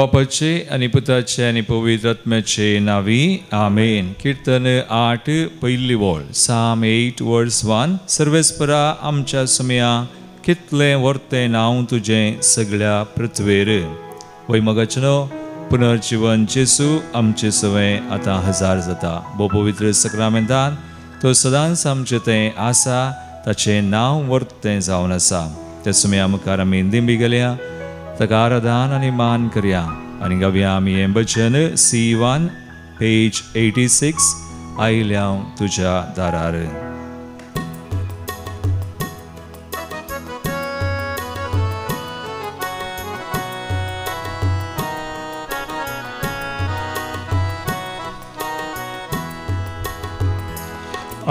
बापाचे आणि पुताचे आणि पवित्र आत्म्याचे नावी आमेन. कीर्तन 8 पहिली वोळ. Psalm 8 verse 1. सर्वेस्परा आमच्या समया कितले वर्ते नाव तुझे सगळ्या पृथ्वेर. वैमगचनो पुनर्जीवन जेसू आमचे सवय आता हजार जाता. बो पवित्र सक्रामेंतान तो सदांच आमचे ते आसा ताचे नाव वर्ते जावन आसा. त्या समया मुखार आमी दिंबी गेल्या ताका आराधन आनी मान करया आनी गावया आमी हें भजन C1 page 86. आयल्या तुझ्या दारार.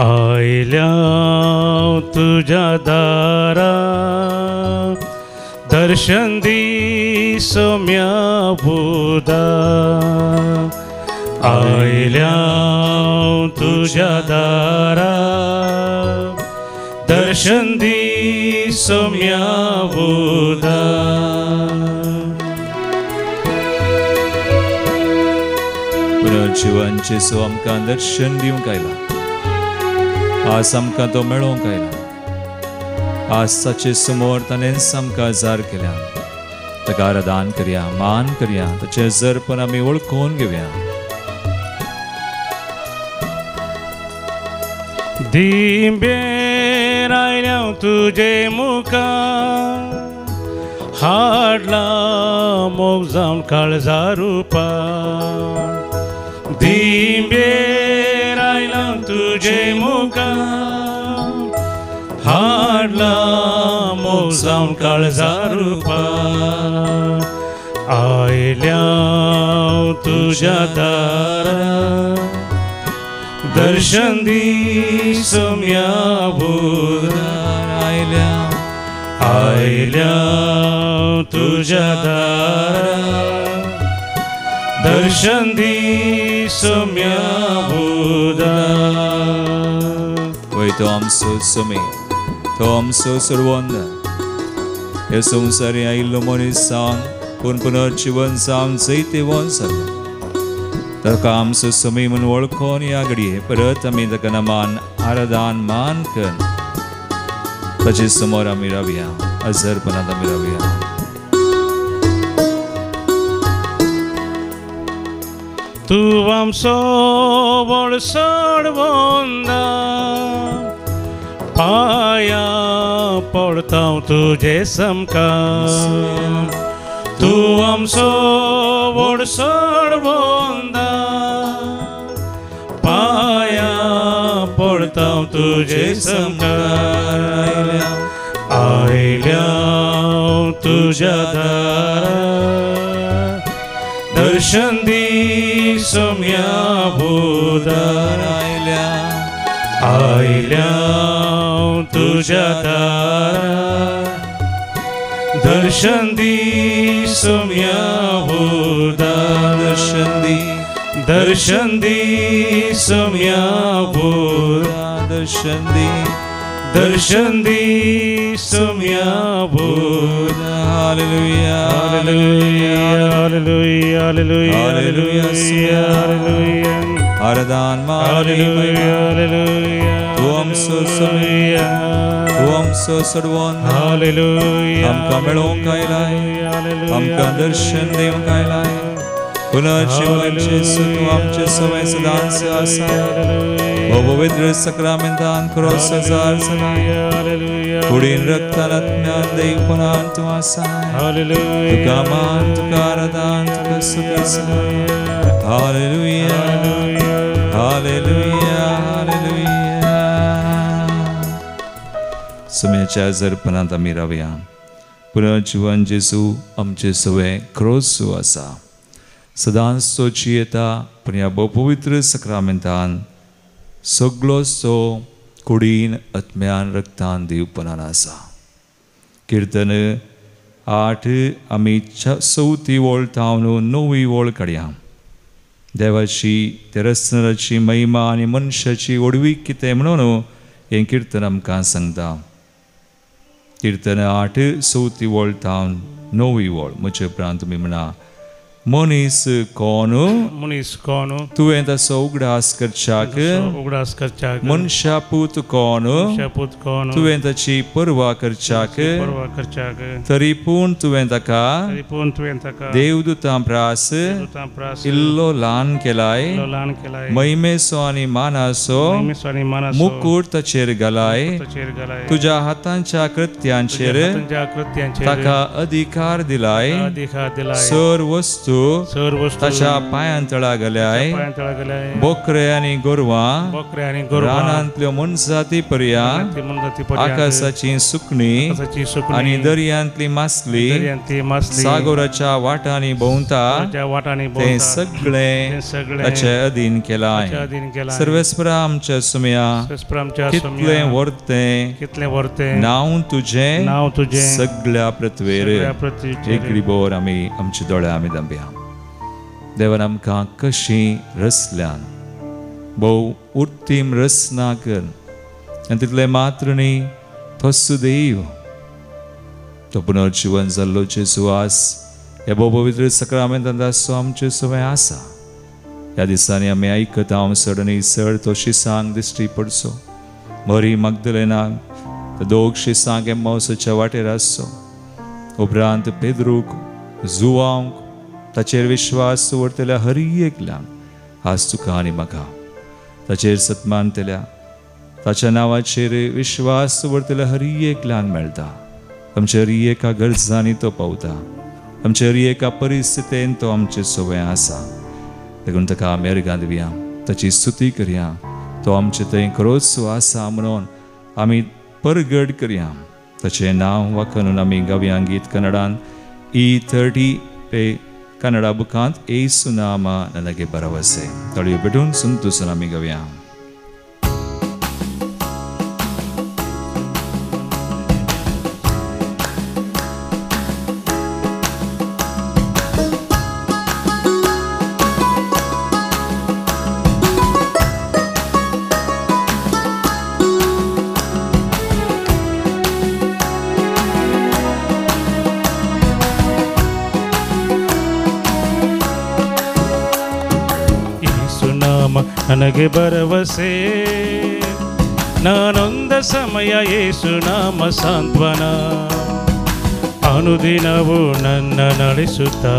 आयल्या तुझ्या दारा दर्शन दी सोम्या बुदा. आयल्या तुझ्या दारा दर्शन दी सोम्या बुदा. पुनर्जीवन जेसू आमकां दर्शन दिवंक आयला. आज आमकां तो मेळोवंक आयला. आज ताचे समोर ताणें आमकां जार केल्या. ताका आराधन करया, मान करया, ताचें जरपण आमी वळखून घेवया. दिंबेर आयल्या तुजे मुखार हाडला मोग जावन काळजा रुपा. दिंबेर आयल्या तुजे मुखार हाडला मोग जावन काळजा रुपा. आयल्या तुझ्या दारा दर्शन दी सोम्या बुदा. आयल्या तुझ्या दारा दर्शन दी सोम्या बुदा. वय तो आमचो सोमी, तो आमचो सर्वोंद. हे संवसारी आयिल्लो मनीस जावन पूण पुनर्जीवन जावन जैते वंस जालो. ताका आमचो सोमी म्हूण वळखून ह्या घडये परत आमी ताका नमान आराधन मान करून ताचे समोर आमी रावया. हजरपणांत आमी रावया. तू आमचो व्हड सोडवोंदा. पाया पडता तुझे समकार. तू आमचो व्हड सोडवोंदा. पाया पडता तुझे समकार. आयल्या तुझ्या दारा दर्शन दी सोम्या बुदा. आयल्या तुझ्या दारा दर्शन दी सोम्या बुदा. दर्शन दी सोम्या बुदा. दर्शन दी सोम्या बुदा. हालेलुया हालेलुया हालेलुया हालेलुया हालेलुया. आराधन हालेलुया. तू आमचो सोमी, तू आमचो सर्वोंद. हालेलुया. आमकां मेळोवंक आयलाय, आमकां दर्शन दिवंक आयलाय. पुनर्जीवन जेसू तू आमचे सवय सदांच आसा. हो पवित्र सक्रामेंतान क्रॉस जार जालाय. कुडीन रक्तान आत्म्यान दैवपणान तू आसाय. तुका मान, तुका आराधन, तुका स्तुती. हालेलुया हालेलुया हालेलुया. समयाच्या जरपणांत आमी रावया. पुनर्जीवन जेसू आमचे सवय क्रॉसू आसा. सदांच सोची येता पण ह्या पवित्र सक्रामेंतान सगळो सो कुडीन आत्म्यान रक्तान दिवपणान आसा. कीर्तन 8 आमी 4थी वोळ थावन 9वी वोळ काडया. देवाची तेरस्नराची महिमा आनी मनशाची ओडवीक कितें म्हणून हें कीर्तन आमकां सांगता. कीर्तन 8 4थी वोळ थावन 9वी वोळ. म्हजे उपरांत तुमी म्हणा Monis Konu, Munis Konu, tu enta Sogras Kerchak, Ugras Kerchak, Munshaput Konu, Shaput Konu, tu enta Chi Purva Kerchak, Purva Kerchak, Taripun tu enta Ka, Taripun tu enta Ka, Devdutam Pras, Devdutam Pras, Illo Lan Kelai, Lolan Kelai, Maime Swani Manaso, Maime Swani Manaso, Mukurt Tacher Galai, Tacher Galai, Tuja Hatancha Krityancher, Taka Adhikar Dilai, Adhikar Dilai, Sir Vastu, ताच्या पायांतळा घाल्याय बोकरे आनी गोरवां रानांतल्यो मनशाती पर्यंत आकाशाची सुकणी आनी दर्यांतली मासली सागराच्या वाटांनी भोंवता ते सगळे ताचे अधीन केलाय सर्वेस्परा आमच्या सुम्या कितले वर्ते नांव तुझे सगळ्या पृथ्वीर एकडी बोर आमी आमची दोळे आमी दांबया देवान आमकां कशी रचल्यान भोव उत्तीम रचना कर आनी तितले मात्र न्ही तो सुदैव तो पुनर्जीवन जाल्लो जेजू आस ह्या भोव पवित्र सक्रामेंतांत आसचो आमचे सवय आसा ह्या दिसांनी आमी आयकता हांव चड आनी चड तो शिसांक दिश्टी पडचो मरी मग्दलेनाक तो दोग शिसांक एम्माउसाच्या वाटेर आसचो उपरांत पेद्रूक जुवांक ताचेर विश्वास दवरतल्या हर एकल्यांक आज तुका आनी म्हाका ताचेर सत्मानतल्या ताच्या नांवाचेर विश्वास दवरतल्या हर एकल्यांक मेळटा आमच्या हर एका गरजांनी तो पावता आमच्या हर एका परिस्थितीन तो आमचे सवय आसा देखून ताका आमी अर्गां दिवया ताची स्तुती करया तो आमचे थंय खरोच आसा म्हणून आमी परगट करया ताचें नांव वाखून आमी गावया गीत कन्नडान E30 ಕನ್ನಡ ಬುಕಾಂತ್ ಏಸು ನಾಮ ನನಗೆ ಭರವಸೆ ತಳಿಯು ಬಿಡುನ್ ಸಂತೋಷ ನಮಿಗವ್ಯಾ ನನಗೆ ಭರವಸೆ ನಾನೊಂದ ಸಮಯ ಯೇಸು ನಾಮ ಸಾಂತ್ವನ ಅನುದಿನವೂ ನನ್ನ ನಡೆಸುತ್ತಾ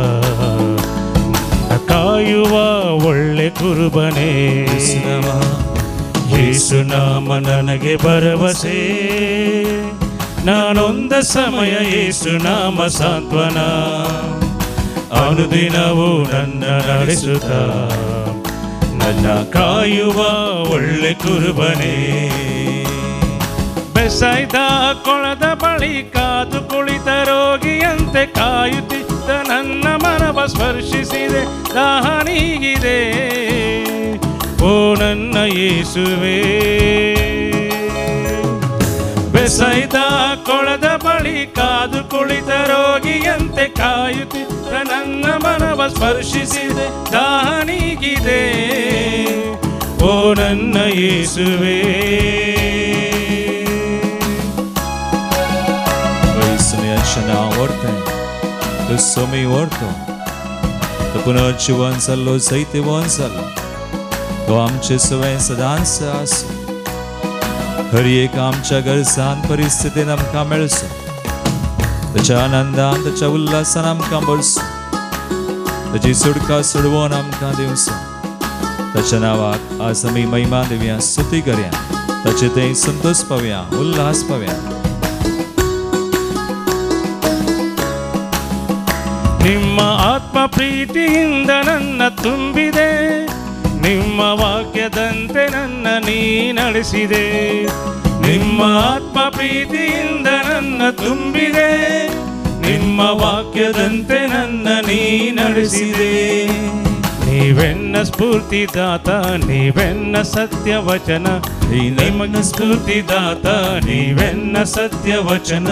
ಕಾಯುವ ಒಳ್ಳೆ ಕುರುಬನೇ ಯೇಸು ನಾಮ ನನಗೆ ಭರವಸೆ ನಾನೊಂದ ಸಮಯ ಯೇಸು ನಾಮ ಸಾಂತ್ವನ ಅನುದಿನವೂ ನನ್ನ ನಡೆಸುತ್ತಾ ನನ್ನ ಕಾಯುವ ಒಳ್ಳೆ ಕುರುಬನೇ ಬೆಸೈದ ಕೊಳದ ಬಳಿ ಕಾದು ಕುಳಿತ ರೋಗಿಯಂತೆ ಕಾಯುತ್ತಿದ್ದ ನನ್ನ ಮನವ ಸ್ಪರ್ಶಿಸಿದೆ ದಾಹ ನೀಗಿದೆ ಓ ನನ್ನ ಯೇಸುವೇ ಬೆಸೈದ ಕೊಳದ ಬಳಿ ಕಾದು ಕುಳಿತ ರೋಗಿಯಂತೆ ಕಾಯುತ್ತಿದ್ದ ನನ್ನ ಮನವ ಸ್ಪರ್ಶಿಸಿದೆ ದಾಹ ನೀಗಿದೆ ಓ ನನ್ನ ಯೇಸುವೇ Wajsumia orte to somi orto to punerjivan sallo zaitevan sallo to आमचे सवय सदांच आसो हर एक आमच्या गरजान परिस्थितीन आमकां मेळचो ताच्या आनंदान ताच्या उल्हासान आमकां भरचो ताची सुडका सोडवून आमकां दिवचो ताच्या नांवाक आज आमी महिमा दिवया स्तुती करया ताचे थंय संतोष पावया उल्हास पावया ನಿಮ್ಮ ಆತ್ಮ ಪ್ರೀತಿಯಿಂದ ನನ್ನ ತುಂಬಿದೆ ನಿಮ್ಮ ವಾಕ್ಯದಂತೆ ನನ್ನ ನೀ ನಡೆಸಿದೆ ನಿಮ್ಮ ಆತ್ಮ ಪ್ರೀತಿಯಿಂದ ನನ್ನ ತುಂಬಿದೆ ನಿಮ್ಮ ವಾಕ್ಯದಂತೆ ನನ್ನ ನೀ ನಡೆಸಿದೆ ನೀವೆನ್ನ ಸ್ಫೂರ್ತಿದಾತ ನೀವೆನ್ನ ಸತ್ಯವಚನ ನಿಮಗೆ ಸ್ಫೂರ್ತಿದಾತ ನೀವೆನ್ನ ಸತ್ಯವಚನ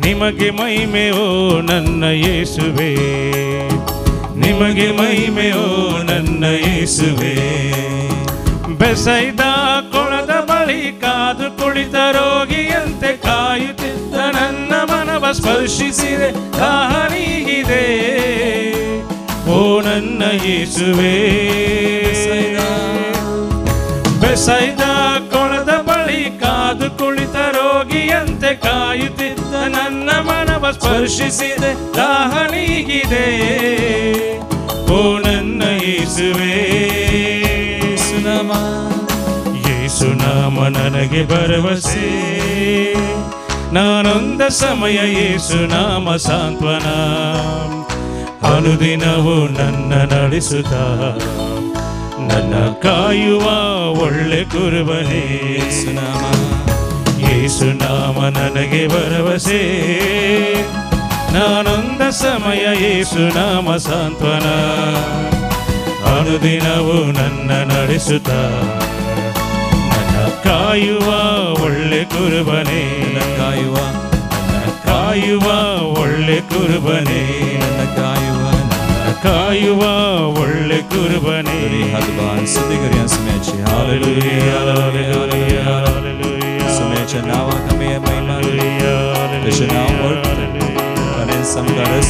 ನಿಮಗೆ ಮಹಿಮೆ ಓ ನನ್ನ ಯೇಸುವೇ ನಿಮಗೆ ಮಹಿಮೆ ಓ ನನ್ನ ಯೇಸುವೇ ಬೆಸೈದ ಕೊಳದ ಬಳಿ ಕಾದು ಕುಳಿತ ರೋಗಿಯಂತೆ ಕಾಯುತ್ತಿದ್ದ ನನ್ನ ಮನವ ಸ್ಪರ್ಶಿಸಿದೆ ದಾಹ ನೀಗಿದೆ ಓ ನನ್ನ ಯೇಸುವೇ. ಬೆಸೈದ ಕೊಳದ ಬಳಿ ಕಾದು ಕುಳಿತ ರೋಗಿಯಂತೆ ಕಾಯುತ್ತಿದ್ದ ನನ್ನ ಮನವ ಸ್ಪರ್ಶಿಸಿದೆ, ದಾಹ ನೀಗಿದೆ. ಓ ನನ್ನ ಯೇಸುವೇ. ಯೇಸುನಾಮ ನನಗೆ ಭರವಸೆ, ನಾನೊಂದ ಸಮಯ ಯೇಸುನಾಮ ಸಾಂತ್ವನ. ಅನುದಿನವೂ ನನ್ನ ನಡೆಸುತ್ತ ನನ್ನ ಕಾಯುವ ಒಳ್ಳೆ ಕುರುಬನೇ. ಯೇಸುನಾಮ ನನಗೆ ಭರವಸೆ, ನಾನೊಂದ ಸಮಯ ಯೇಸುನಾಮ ಸಾಂತ್ವನ. ಅನುದಿನವೂ ನನ್ನ ನಡೆಸುತ್ತ ನನ್ನ ಕಾಯುವ ಒಳ್ಳೆ ಕುರುಬನೇ. ಕಾಯುವ ಒಳ್ಳೆ ಕುರುಬನೇ. ಕಾಯುವ ಒಳ್ಳೆ ಕುರುಬನೇ. Sumecha nawa kami Mahima Krishna word kanin samgaras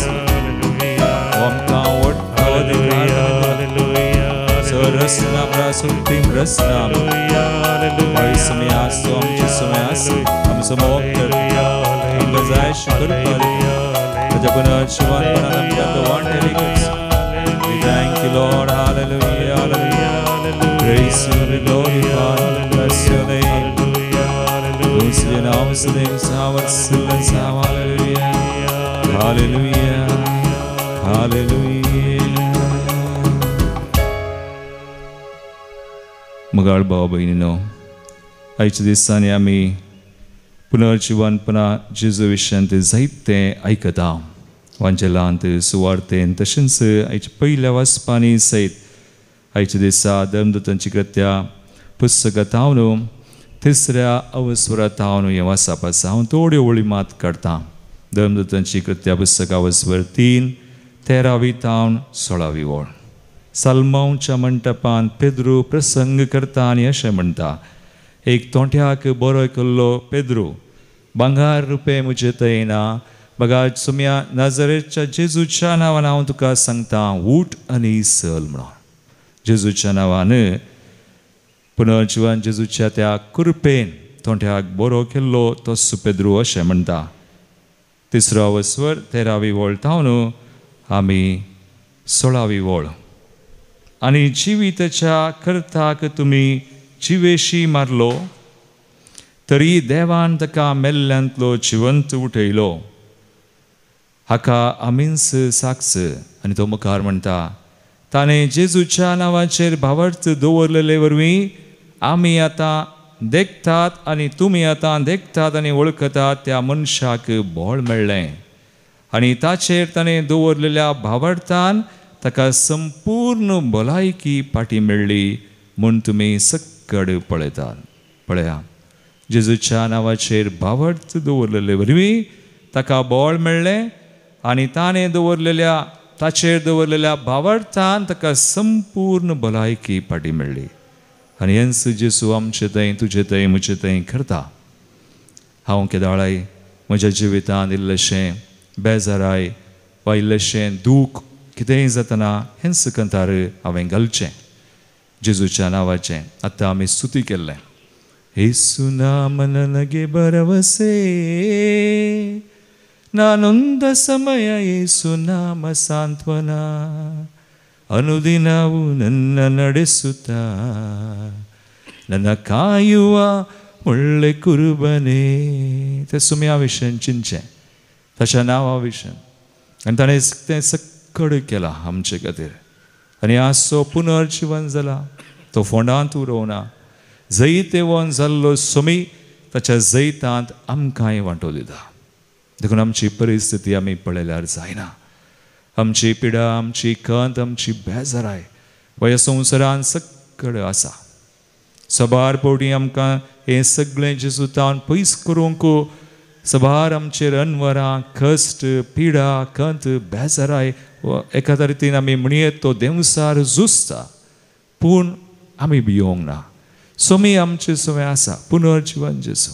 Om ka word hallelujah Sarasna prasultim rasna Vai samyas om jisumyas Am samokter Am gazai shukr pali Rajagunar shivan pananam gatavan delicates. We thank you Lord, hallelujah, hallelujah. Praise you, we glorify, bless your name. Bless your name, hallelujah, hallelujah, hallelujah. Magal भाव बहिणीनो, आयच्या दिसांनी आमी पुनर्जीवनपणा जेजू विशयांत जायते आयकता. वांजेलांत सुवार्तेन तशेंच आयच्या पयल्या वाचपांनी सयत आयच्या दिसा धर्मदूतांची कृत्या पुस्तकांत हांव न्हू तिसऱ्या अवस्वरांत हांव न्हू हें वाचप आसा. हांव थोड्यो वळी मात काडटां. धर्मदूतांची कृत्या पुस्तका अवस्वर 3 13वी तावन 16वी ओळ. साल्मांवच्या मंटपान पेद्रू प्रसंग करता आनी अशें म्हणटा, एक तोंट्याक बरो केल्लो पेद्रू, भांगार रुपये म्हजे थंय ना. बघा सुम्या नाझरेच्या जेजूच्या नांवान हांव तुका सांगता, उठ आनी चल म्हणून. जेजूच्या नांवान पुनर्जीवन जेजूच्या त्या कृपेन तोंट्याक बरो केल्लो तो पेद्रू अशें म्हणटा. तिसरो अवस्वर 13वी ओळ तावन आमी 16वी ओळ. आनी जिविताच्या कर्ताक तुमी जिवेशी मारलो, तरी देवान ताका मेल्ल्यांतलो जिवंत उठयलो. हाका आमीच साक्ष. आनी तो मुखार म्हणटा, ताणें जेजूच्या नांवाचेर भावार्थ दवरलेले वरवीं आमी आतां देखतात आनी तुमी आतां देखतात आनी वळखतात त्या मनशाक बळ मेळ्ळें. आनी ताचेर ताणें दवरलेल्या भावार्थान ताका संपूर्ण भलायकी फाटी मेळ्ळी म्हूण तुमी सक्कड पळयतात. पळया, जेजूच्या नांवाचेर भावार्थ दवरलेले वरवीं ताका बळ मेळ्ळें आनी ताणें ताचेर दवरलेल्या भावार्थान ताका संपूर्ण भलायकी फाटी मेळ्ळी. आनी हेंच जेजू आमचे थंय तुजे थंय म्हजे थंय करता. हांव केदाळाय म्हज्या जिवितांत इल्लेशें बेजाराय वा इल्लेशें दूख कितेंय जातना हेंच कंतार हांवें घालचें जेजूच्या नांवाचें. आतां आमी स्तुती केल्लें. येसू नाम ನನಗೆ ಭರವಸೆ, ನಾನೊಂದ ಸಮಯ ಯೇಸು ನಾಮ ಸಾಂತ್ವನ. ಅನುದಿನವೂ ನನ್ನ ನಡೆಸುತ್ತಾ ನನ್ನ ಕಾಯುವ ಒಳ್ಳೆ कुरुबने. त्या सुम्या विशयन चिंतचें, ताच्या नांवा विशयन. आनी ताणें तें सक्कड केलां आमचे खातीर. आनी आजचो पुनर्जीवन जाला, तो फोंडांत उरोवना. जैते वोन जाल्लो सुमी ताच्या जैतांत आमकांय वांटो दिता. देखून आमची परिस्थिती आमी पळयल्यार जायना. आमची पिडा, आमची खंत, आमची बेजाराय ह्या संवसारान सक्कड आसा. सबार पोटी आमकां हें सगळें जेजूतान पयस करूंक सबार आमचेर अनवरां, कश्ट, पिडा, खंत, बेजाराय एका तरेन आमी म्हणयत तो देंवसार झुजता. पूण आमी भियोंक ना. सोमी आमचे सवय आसा, पुनर्जीवन जेजू.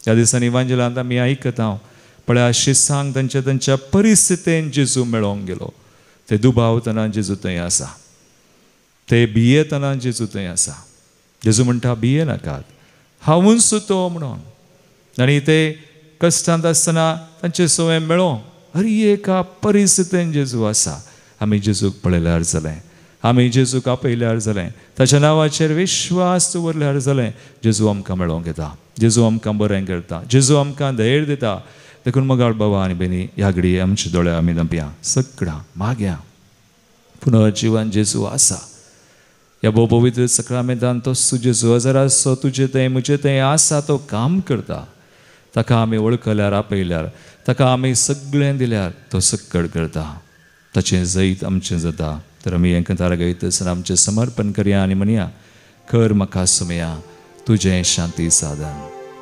ह्या दिसांनी इवांजेलांत आमी आयकता, पळय शिसांक तांच्या परिस्थितीन जेजू मेळोंक गेलो. ते दुबावतना जेजू थंय आसा, ते भियेतना जेजू थंय आसा. जेजू म्हणटा भिये नाकात, हांवूच तो म्हणून. आनी ते कश्टांत आसतना तांचे सवय मेळो हर एका परिस्थितीन जेजू आसा. आमी जेजूक पळयल्यार जालें, आमी जेजूक आपयल्यार जालें, ताच्या नांवाचेर विश्वास दवरल्यार जालें, जेजू आमकां मेळोंक येता, जेजू आमकां बरें करता, जेजू आमकां धैर्य दिता. देखून मगाळ बाबा आनी बेनी ह्या घडये आमचे दोळे आमी नंपया, सगळां मागया. पुनर्जीवन जेजू आसा. ह्या भोव पवित्र सक्रामेंतान तो जेजू जर आसो तुजे थंय म्हजे थंय आसा, तो काम करता. ताका आमी वळखल्यार आपयल्यार, ताका आमी सगळें दिल्यार तो सक्कड करता. ताचें जैत आमचें जाता. तर आमी हें कथार गायतसर आमचें समर्पण करया आनी म्हणया, कर म्हाका सुमया तुजें शांती साधन.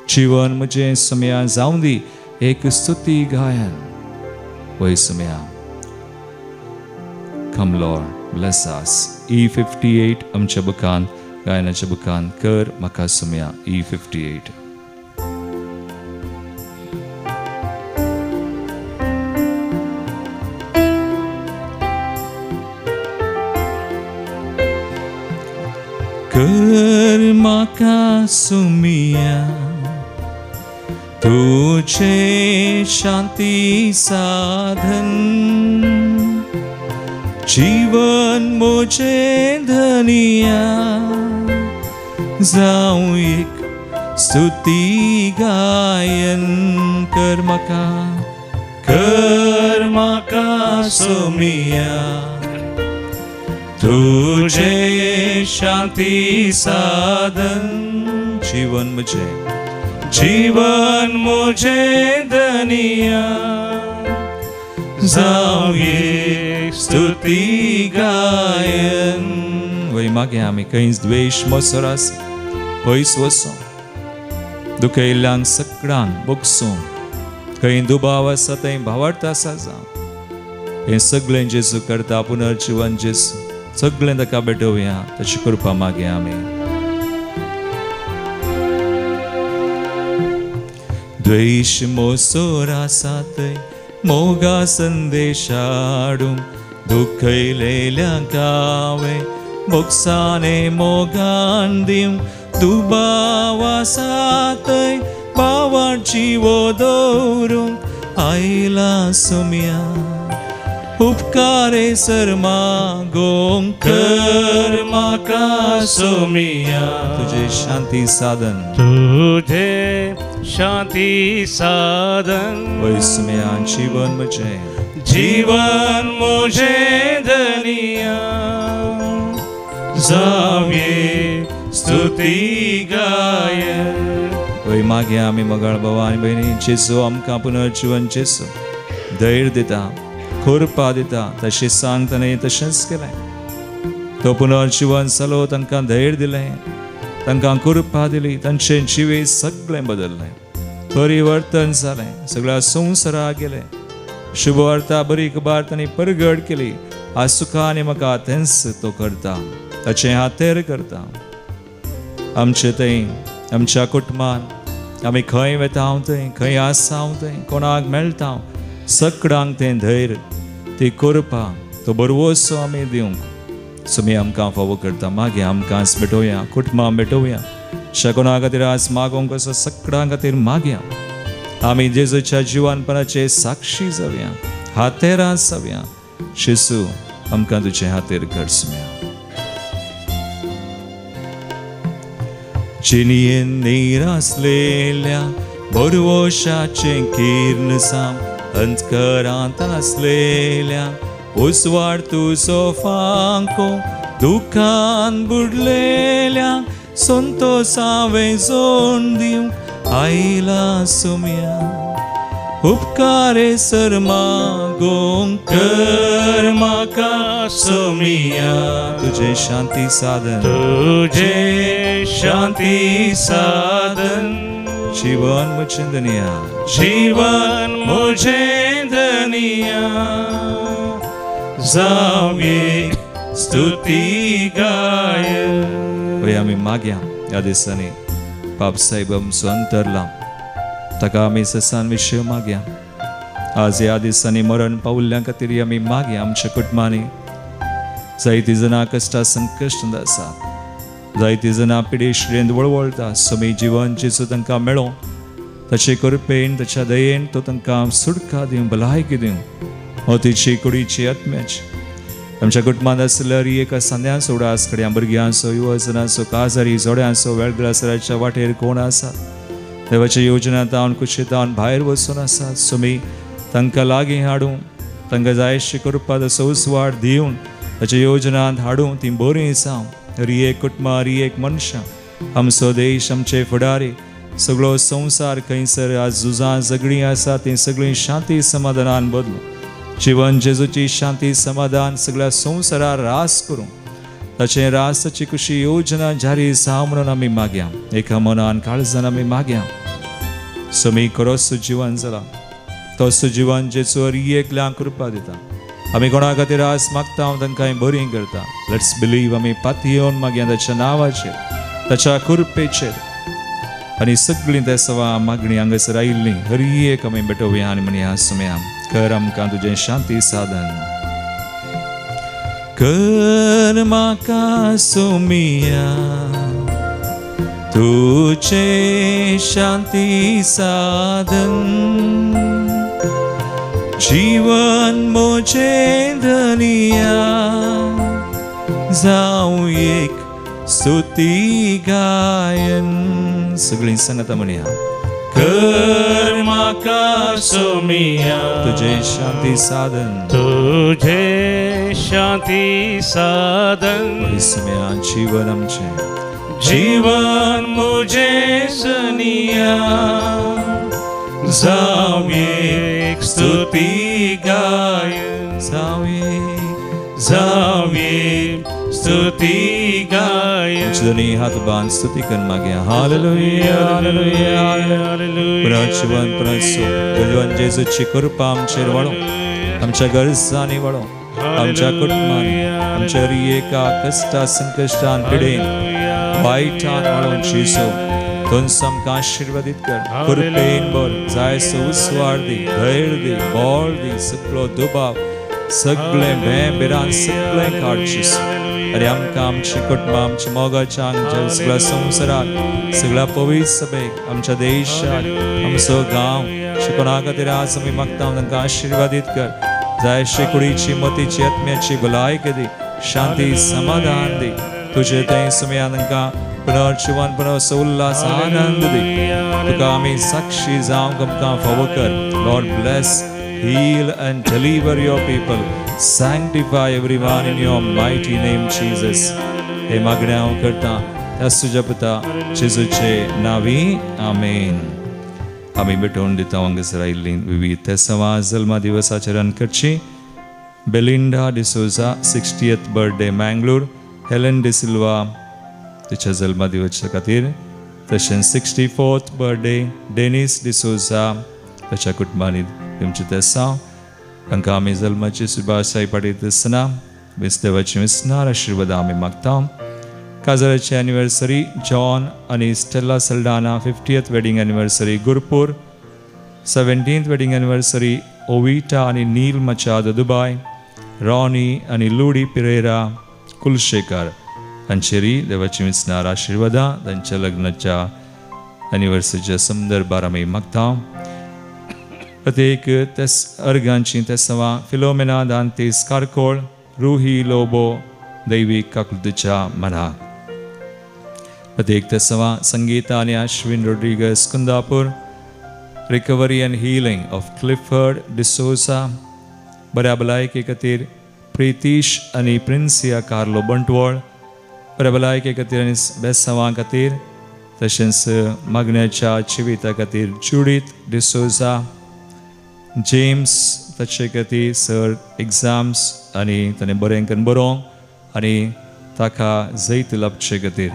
जीवन म्हजें सुमया जावं दी एक स्तुती गायन. वय Somaiya. Come Lord, bless us. E58 आमच्या बुकान, गायनाच्या बुकान, कर म्हाका सुमया. E58. कर म्हाका सुमया तुझे शांती साधन. जीवन मुझे धनिया जाऊं एक स्तुती गायन. कर म्हाका सुमया तुझे शांती साधन. जीवन मुझे धनिया जाऊं एक स्तुती गायन. वय मागे आमी खंयच द्वेष मोसोरास पयस वचूं, दुखयल्ल्यांक सगळ्यांक बोगसूं, खंय दुबाव आसा थंय भावार्थ आसा जावं, हें सगळें जेजू करता. पुनर्जीवन जेजू सगळें ताका भेटोवया, तशें करपा मागे आमी. द्वेष मोसोर आसा थंय मोगा संदेश हाडूं, दुखयलेल्यांक हांवें मोगसाने मोगान दिवं. दुबाव आसा थंय भावार्थ जिवो दवरूंक आयला सुमया. उपकारे सर मागोंक कर म्हाका सुमया तुझे शांती साधन. तुझे शांती साधन. वय सुमया जीवन मुझे धनिया जावे स्तुती गायन. वय मागे आमी मगाळ बाबा आनी भयणी, जेजू आमकां पुनर्जीवन जेजू धैर्य दिता, खोरपा दिता. तशें सांगताना तशेंच केलें. तो पुनर्जीवन जालो, तांकां धैर्य दिलें, तांकां कृपा दिली, तांचें जिवीत सगळें बदललें, परिवर्तन जालें, सगळ्या संवसाराक गेलें. शुभ वार्ता बरी खबर तांणी परगट केली. आज सुखा आनी म्हाका तेंच तो करता, ताचें हातेर करता. आमचे थंय आमच्या कुटुंबान आमी खंय वेता थंय, खंय आसा थंय, कोणाक मेळटा सगळ्यांक तें धैर्य, ती कृपा, तो बरवोसो आमी दिवंक सुमी आमकां फावो करता. मागीर आमकांच भेटोवया, कुटुंबां भेटोवया. कोणा खातीर आज मागोंक असो सगळ्यां खातीर मागया. आमी जेजूच्या जिवनपणाचे साक्षी जावया, हातेरां जावया. जेजू आमकां तुजे हातेर कर सुम्या. जिणयेन निरासलेल्या बरवोशाचें किर्ण साम, अंतकरांत आसलेल्या उसवाड तुजो फांको, दुखान बुडलेल्या संतोषावें जोड दिवंक आयला सुम्या. उपकारे सर मागोंक कर म्हाका सुम्या तुजे शांती साधन. तुझे शांती साधन. जीवन मुझे दुनिया, जीवन मुझे दुनिया जावे स्तुती गायन. वय आमी मागया ह्या दिसांनी बाब साहेब आमचो अंतरला, ताका आमी ससान विशय मागया. आज ह्या दिसांनी मरण पावल्ल्या खातीर आमी मागया आमच्या कुटुंबांनी जायतीं जाणां कश्टां संकश्टांत आसात जायतीं जाणां पिडेश्रेंत वळवळटा समी जिवन जेचो तांकां मेळो ताचे कृपेन ताच्या दयेन तो तांकां सुटका दिवं भलायकी दिवं मोतीची कुडीची आत्म्याची आमच्या कुटुंबांत आसल्यार एक सांद्या सोडा आसकड्या भुरग्यां आसो युवजनां आसो काजारी जोड्यां आसो वेळग्लासराच्या वाटेर कोण आसात देवाच्या योजनांत हांव कुशीतावन भायर वचून आसात समी तांकां लागीं हाडूं तांकां जायशी करपा तसो उसवाड दिवन ताच्या योजनांत हाडूं ती बरीं जावं हरी एक कुटुंबां हरी एक मनशां आमचो देश आमचे फुडारी सगळो संवसार खंयसर आज झुजां झगडीं आसा ती सगळीं शांती समाधानान बदलूं जीवन जेजूची शांती समाधान सगळ्या संवसारार रास करूं ताचे रासाची खुशी योजना जारी जावं म्हणून आमी मागया एका मनान काळजान आमी मागया समी खरोच जीवन जाला तसो जीवन जेचो एकल्याक कृपा दिता आमी कोणा खातीर आज मागता हांव तांकां बरीं करता लेट्स बिलीव आमी पाती येवन मागया ताच्या नांवाचेर ताच्या कृपेचेर आनी सगळीं ते सवा मागणी हांगासर आयिल्लीं हर एक आमी भेटोवया आनी म्हणया सुमया कर आमकां तुजें शांती साधन कर म्हाका सुमिया तुजें शांती साधन जीवन मोजें धनिया जावं एक स्तुती गायन सगळीं सांगात म्हणया कर म्हाका सुमिया तुझे शांती साधन तुझे शांती साधन सुमया जीवन आमचे जीवन मुझे सनिया जावं एक स्तुती गायन जावं एक स्तुती गायन दोन्ही हात बांध स्तुती कर मागया हालेलुया हालेलुया हालेलुया जीवन जीवन जेजूची कृपा आमचेर वाडो आमच्या गरजांनी वाडो आमच्या कुटुंबांनी आमच्या एका कश्टा संकश्टान पिडेन वायटान वाडोवन जेजू तुमकां आमकां आशिर्वादीत कर कृपेन भर जायसो उसवाड दी धैर्य दी बळ दी सगळो दुबाव सगळें बेरान सगळें काड जेजू अरे आमकां आमची कुटुंबां आमच्या मोगाच्या आमच्या सगळ्या संवसाराक सगळ्या पवित्र सभेक आमच्या देशाक आमचो गांव शिकोणा खातीर आज आमी मागता तांकां आशिर्वादीत कर जायशे कुडीची मतीची आत्म्याची भलायकी दी शांती समाधान दी तुजे थंय सुमया तांकां पुनर्जीवन पुनः उल्हास आनंद दी तुका आमी साक्षी जावंक आमकां फावो कर Lord bless heal and deliver your people sanctify everyone in your mighty name Jesus हे मागण्या हांव करता त्या तुज्या पुता जेजूचे नांवी आमेन आमी भेटोवन दिता हांगासर आयिल्लीं विविध ते सवा जल्मा दिवसाचरण करची Belinda D'Souza 60th birthday Mangalore Helen D'Silva तिच्या जल्मा दिवसा खातीर तशेंच 64th बर्थडे डेनिस डिसोजा ताच्या कुटुंबांनी तुमचे तेसा तांकां आमी जल्माची सुभाशाय पाठयता आसतना देवाची विस्नार आशिर्वाद आमी मागता काजराची एनिवर्सरी जॉन आनी Stella Saldanha 50th wedding anniversary Gurpur 17th wedding anniversary Ovita आनी नील मचाद दुबाय रॉनी आनी लुडी पिरेरा कुलशेकर हांचेरी देवाची विस्नार आशिर्वादा तांच्या लग्नाच्या एनिवर्सरीच्या संदर्भार आमी मागता प्रत्येक तेस अर्गांची तेसवा फिलोमेना दांतीस कारकोळ रुही लोबो दैविक काकुलतेच्या मना प्रत्येक तेसवा संगीता आनी Ashwin Rodrigues Kundapur recovery and healing of Clifford D'Souza बऱ्या भलायके खातीर प्रितीश आनी प्रिन्सिया कार्लो बंटवळ बऱ्या भलायके खातीर आनी बेसवां खातीर तशेंच मागण्याच्या जिविता खातीर जुडीत डिसोजा जेम्स ताचे खातीर सर एग्जाम्स आनी ताणें बरें करून बरोवंक आनी ताका जैत लाभचे खातीर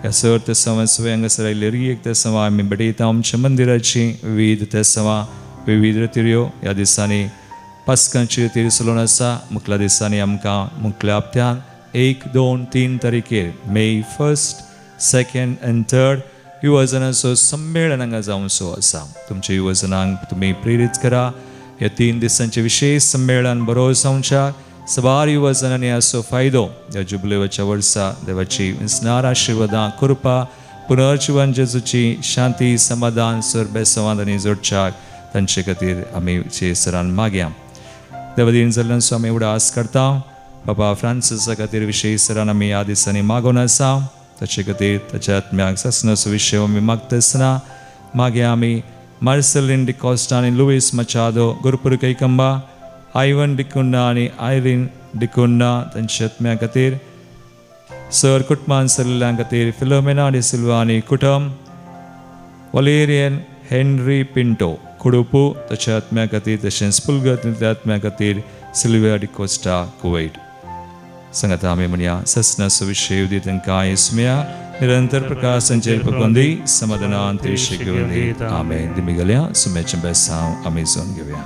ह्या सर ते सवाय हांगासर आयिल्ले एक ते सवा आमी भेटयता आमच्या मंदिराची विविध ते सवा विविध रितीऱ्यो ह्या दिसांनी पास्कांची रितीर चलून आसा मुखल्या दिसांनी आमकां मुखल्या हप्त्यान 1, 2, 3 तारीखेर मे 1st, 2nd and 3rd युवजनाचो संमेलन हांगा जावचो आसा तुमच्या युवजनांक तुमी प्रेरीत करा या 3 दिसांचे विशेष संमेलन बरो संचार सवार युवा जनांनी असो फायदो या जुबलेवाच्या वर्सा देवाची विस्नार आशीर्वादां कृपा पुनर्जीवन जेजूची शांती समाधान सुरबे संवादांनी जोडच्याक तांचे खातीर आमी सरान मागया. देवादीन जाल्ल्यान आमी उडास करता. बाबा फ्रांसिसा खातीर विशेष सरान आमी ह्या दिसांनी मागोन आसा. ताचे खातीर ताच्या आत्म्याक ससनाचो विशय आमी मागता आसतना मागया आमी मार्सेलिन डिकॉस्टा आनी लुईस मचादो गुरुपुर कैकंबा आयवन डिकुन्ना आनी आयरीन डिकुन्ना तांच्या आत्म्या खातीर सर कुटुंबान सरलेल्यां खातीर फिलोमेना डी सिल्वा आनी कुटुंब वलेरियन हेनरी पिंटो कुडुपू ताच्या आत्म्या खातीर तशेंच पुलगत आत्म्या खातीर सिल्विया डिकोस्टा कुवैट संगता आमी म्हणया ससनाचो विशय उदी तांकां येसुया निरंतर प्रकाश संचेर पकोंदी समाधानान तेशे घेवली आमेन. दिमी गेल्या सुमेचें बेसांव आमी जावन घेवया.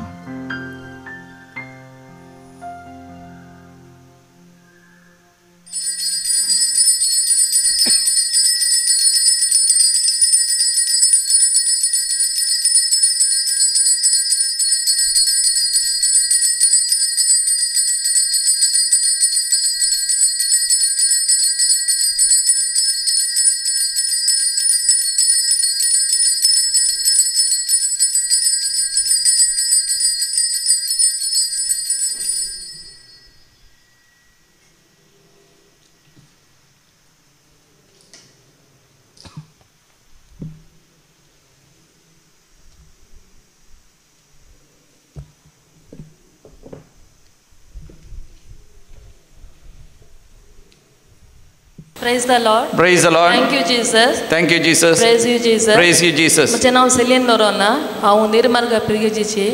Praise the Lord. Praise the Lord. Thank you, Jesus. Thank you, Jesus. Praise you, Jesus. Praise you, Jesus. मुझे नाव सेलियन लोरोना हांव निर्मार्ग पिरगेजीची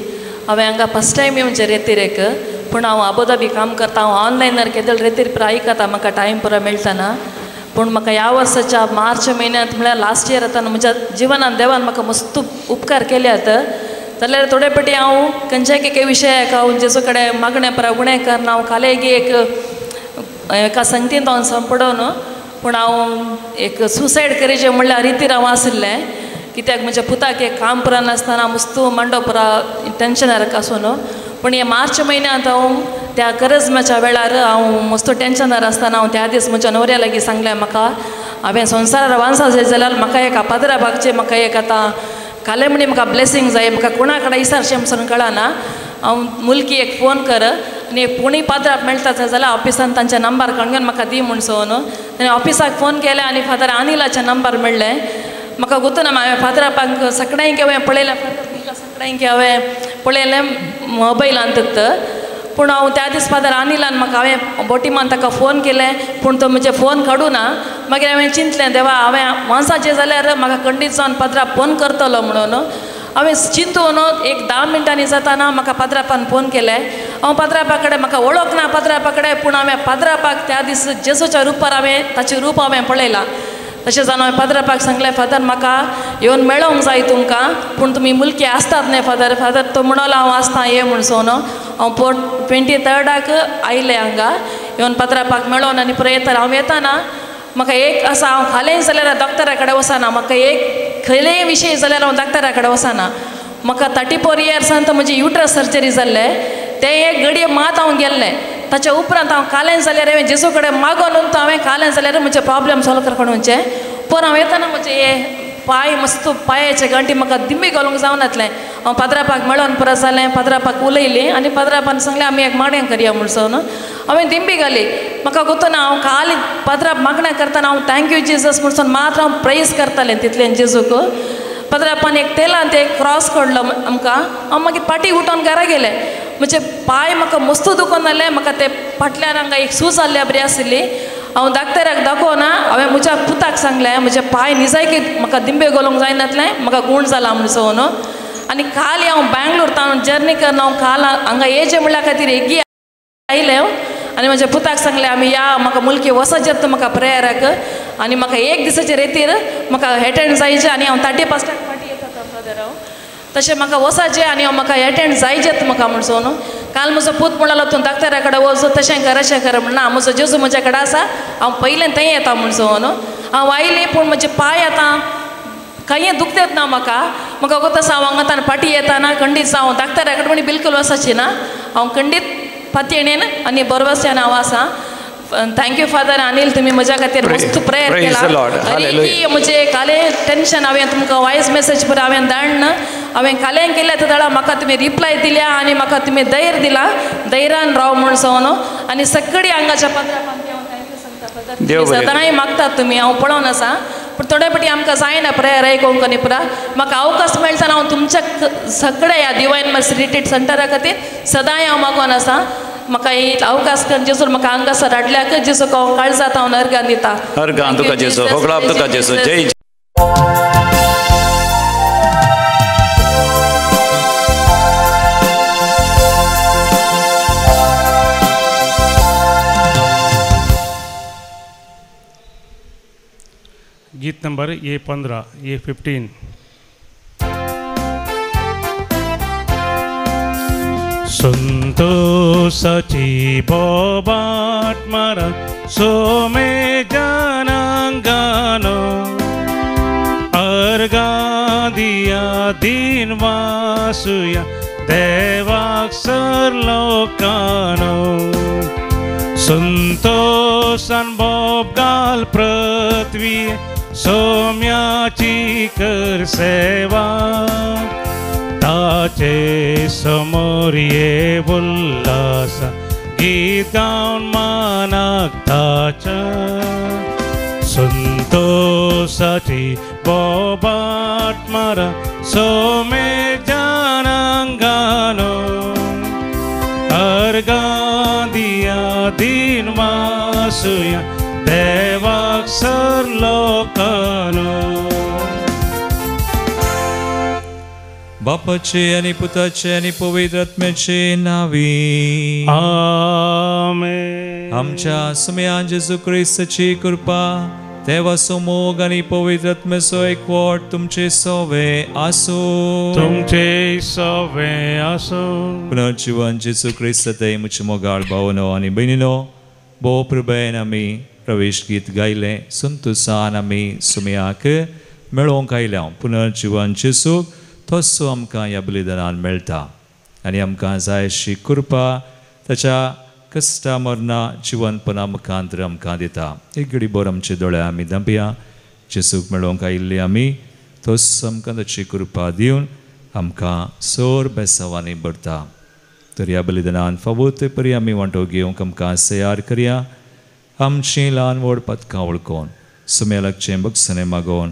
हांवें हांगा फर्स्ट टायम येवन रेतीरेक पूण हांव आबुधाबी काम करता. हांव ऑनलायनर केदल रेतीर पुरो आयकता म्हाका टायम पुरो मेळटना. पूण म्हाका ह्या वर्साच्या मार्च म्हयन्यांत म्हळ्यार लास्ट इयर आतां म्हज्या जिवनान देवान म्हाका मस्त उपकार केल्यात. जाल्यार थोडे फाटी हांव खंयच्याय एके विशयाक हांव जेजू कडेन मागणें पुरो उणें करना. हांव कालेगी एका संगतींत हांव सांपडोन पूण हांव एक सुसायड करीचें म्हणल्यार रितीर हांव आसलें. कित्याक म्हज्या पुताक एक काम पुरो नासतना मस्तू मांडो पुरो टेन्शनार आसून पूण हे मार्च म्हयन्यांत हांव त्या करजमाच्या वेळार हांव मस्तू टेन्शनार आसतना हांव त्या दीस म्हज्या न्हवऱ्या लागीं सांगलें म्हाका हांवें संवसारार वांसा जाय जाल्यार म्हाका एक पाद्रा बागचें म्हाका एक आतां काले म्हणी म्हाका ब्लेसींग जाय. म्हाका कोणा कडेन विचारचें म्हणून कळना. हांव मुलकी एक फोन कर आनी कोणी पाद्रा मेळटा जाल्यार ऑफिसान तांचे नंबर काडून म्हाका दी म्हूण सोन ताणें ऑफिसाक फोन केलें आनी फादर अनिलाचें नंबर मेळ्ळें. म्हाका गुतूना हांवें फादरापाक सगळ्यांक हांवें पळयलें सगळ्यांक हांवें पळयलें मोबायलांत. पूण हांव त्या दीस फादर अनिलान म्हाका हांवें बोटिमान ताका फोन केलें पूण तो म्हजे फोन काडूना. मागीर हांवें चिंतलें देवा हांवें वांसाचें जाल्यार म्हाका खंडीत जावन पाद्रा फोन करतलो म्हणून हांवें चिंतून एक 10 मिनटांनी जाताना म्हाका पाद्रापान फोन केलें. हांव पाद्रापा कडेन म्हाका वळख ना पाद्रापा कडेन पूण हांवें पाद्रापाक त्या दीस जेजूच्या रुपार हांवें ताचें रूप हांवें पळयलां. तशें जावन हांवें पाद्रापाक सांगलें फादर म्हाका येवन मेळोंक जाय तुमकां पूण तुमी मुलकी आसतात न्हय फादर. फादर तो म्हणलो हांव आसता ये म्हूण सोन हांव 23rd आयलें हांगा येवन पाद्रापाक मेळोन आनी पुरो येता. हांव येताना म्हाका एक आसा हांव खालें जाल्यार डॉक्टरा कडेन वचना. म्हाका एक खंयलेय विशय जाल्यार हांव डॉक्टरा कडेन वचना. म्हाका 34 इयर्सांत म्हजी युट्रस सर्जरी जाल्लें तें एक घडये मात हांव गेल्लें. ताच्या उपरांत हांव कालें जाल्यार हांवें जेजू कडेन मागोन हांवें कालें जाल्यार म्हजे प्रॉब्लेम सॉल्व करपाचें. पूण हांव येताना म्हजे हे पाय मस्त पांयाचे गांठी म्हाका दिंबी घालूंक जावन येतलें. हांव पाद्रापाक मेळोन पुरो जालें पाद्रापाक उलयलें आनी पाद्रापान सांगलें आमी एक मागणें करया म्हणून हांवें दिंबी घाली. म्हाका गुतूना हांव काल पाद्राप मागणें करतना हांव थँक्यू जेजस म्हणून मात्र हांव प्रेज करतालें तितलें जेजूक. पाद्रापान एक तेलांत एक क्रॉस काडलो आमकां. हांव मागीर पाटी उठोवन घरा गेलें. म्हजे पांय म्हाका मस्त दुखोन जालें. म्हाका ते फाटल्यान हांगा एक सूज जाल्ल्या बरी आसली. हांव डॉक्टराक दाखोवना हांवें म्हज्या पुताक सांगलें म्हजे पांय निजायकी म्हाका दिंबे घालूंक जायनातलें म्हाका गूण जाला म्हणून. आनी काल हांव बँगलोर तावन जर्नी करून हांव काल हांगा येचें म्हणल्या खातीर एगी आयलें आनी म्हज्या पुताक सांगलें आमी या म्हाका मुलकी वचत येता म्हाका प्रेयराक आनी म्हाका एक दिसाचे रेतीर म्हाका एटेंड जायचें आनी हांव 31 फाटी येता फादर हांव तशें म्हाका वचचें आनी हांव म्हाका एटेंड जायचें म्हाका म्हणून. काल म्हजो पूत म्हणलो तूं डॉक्टरा कडेन वच तशें कर अशें कर म्हणना म्हजो जेजू म्हज्या कडेन आसा हांव पयलें थंय येता म्हणून. हांव आयलें पूण म्हजे पांय आतां कांय दुखतात ना म्हाका म्हाका कोता हांव हांगा तान पाटी येताना खंडीत हांव धाकट्या कडेन बिलकुल वचची ना हांव खंडीत पाती येणेन आनी बरोबरच्यान हांव आसा थँक्यू फादर अनिल तुम्ही म्हज्या खातीर मस्त प्रेयर केला तरी म्हणजे काले टेन्शन हांवें तुमकां वॉयस मेसेज पळय हांवें धाडन हांवें कालें केलें तेदळा म्हाका तुमी रिप्लाय दिल्या आनी म्हाका तुमी धैर्य दिला धैर्यान राव म्हूण सवन आनी सगळी हांगाच्या सदांय मागतात तुमी हांव पळोवन आसा पूण थोडे फाटी आमकां जायना प्रेयर आयकोंक आनी पुरा म्हाका अवकाश मेळटना हांव तुमच्या सगळ्या ह्या डिवायन मर्सी रिट्रीट सेंटरा खातीर सदांय हांव मागोन आसा म्हाका एक अवकाश कर जेसूर म्हाका हांगासर हाडल्याक जेसू हांव काळजात हांव अर्गां दिता अर्गां तुका जेसू होगळाप तुका जेसू जय गीत नंबर A15 A15 संतोषाची बोबाट मारा सोमे जनांगानो अर्गां दिया दिन वासुया देवाक सरलोकानो संतोषान बोब घाल पृथ्वी सोम्याची कर सेवा ताचे समोर ये उल्हास गीत गावन मानाक ताच्या संतोषाची बोबाट मारा सोमे जनांगानो अर्गां दिया दिन वासुया देवाक सरलोकानो बापाचे आणि पुताचे आणि पवित्र आत्म्याचे नावी आमेन आमच्या सुम्यान जेजू ख्रिस्ताची कृपा देवा मोग आणि पवित्र आत्म्याचो एकवट तुमचे सोवे आसो तुमचे सोवे आसो पुनर्जीवन जेजू ख्रिस्त मुझे मोगाळ भावनो आणि बहिणीनो भोव प्रभेन आमी प्रवेश गीत गायले संतोषान आमी सुम्याक मेळोवंक आयल्या पुनर्जीवन जेजूक तसो आमकां ह्या बलिदानान मेळटा आनी आमकां जाय अशी कृपा ताच्या कश्टा मरणा जिवनपणा मुखांतर आमकां दिता एक घडी बोर आमचे दोळे आमी धांपया जेजूक मेळोवंक आयिल्ले आमी तसो आमकां ताची कृपा दिवन आमकां सोर बेसांवांनी भरता तर ह्या बलिदानान फावो ते परी आमी वांटो घेवंक आमकां तयार करया आमची ल्हान व्हड पथकां वळखून सुमेलाकचें बक्षणें मागोवन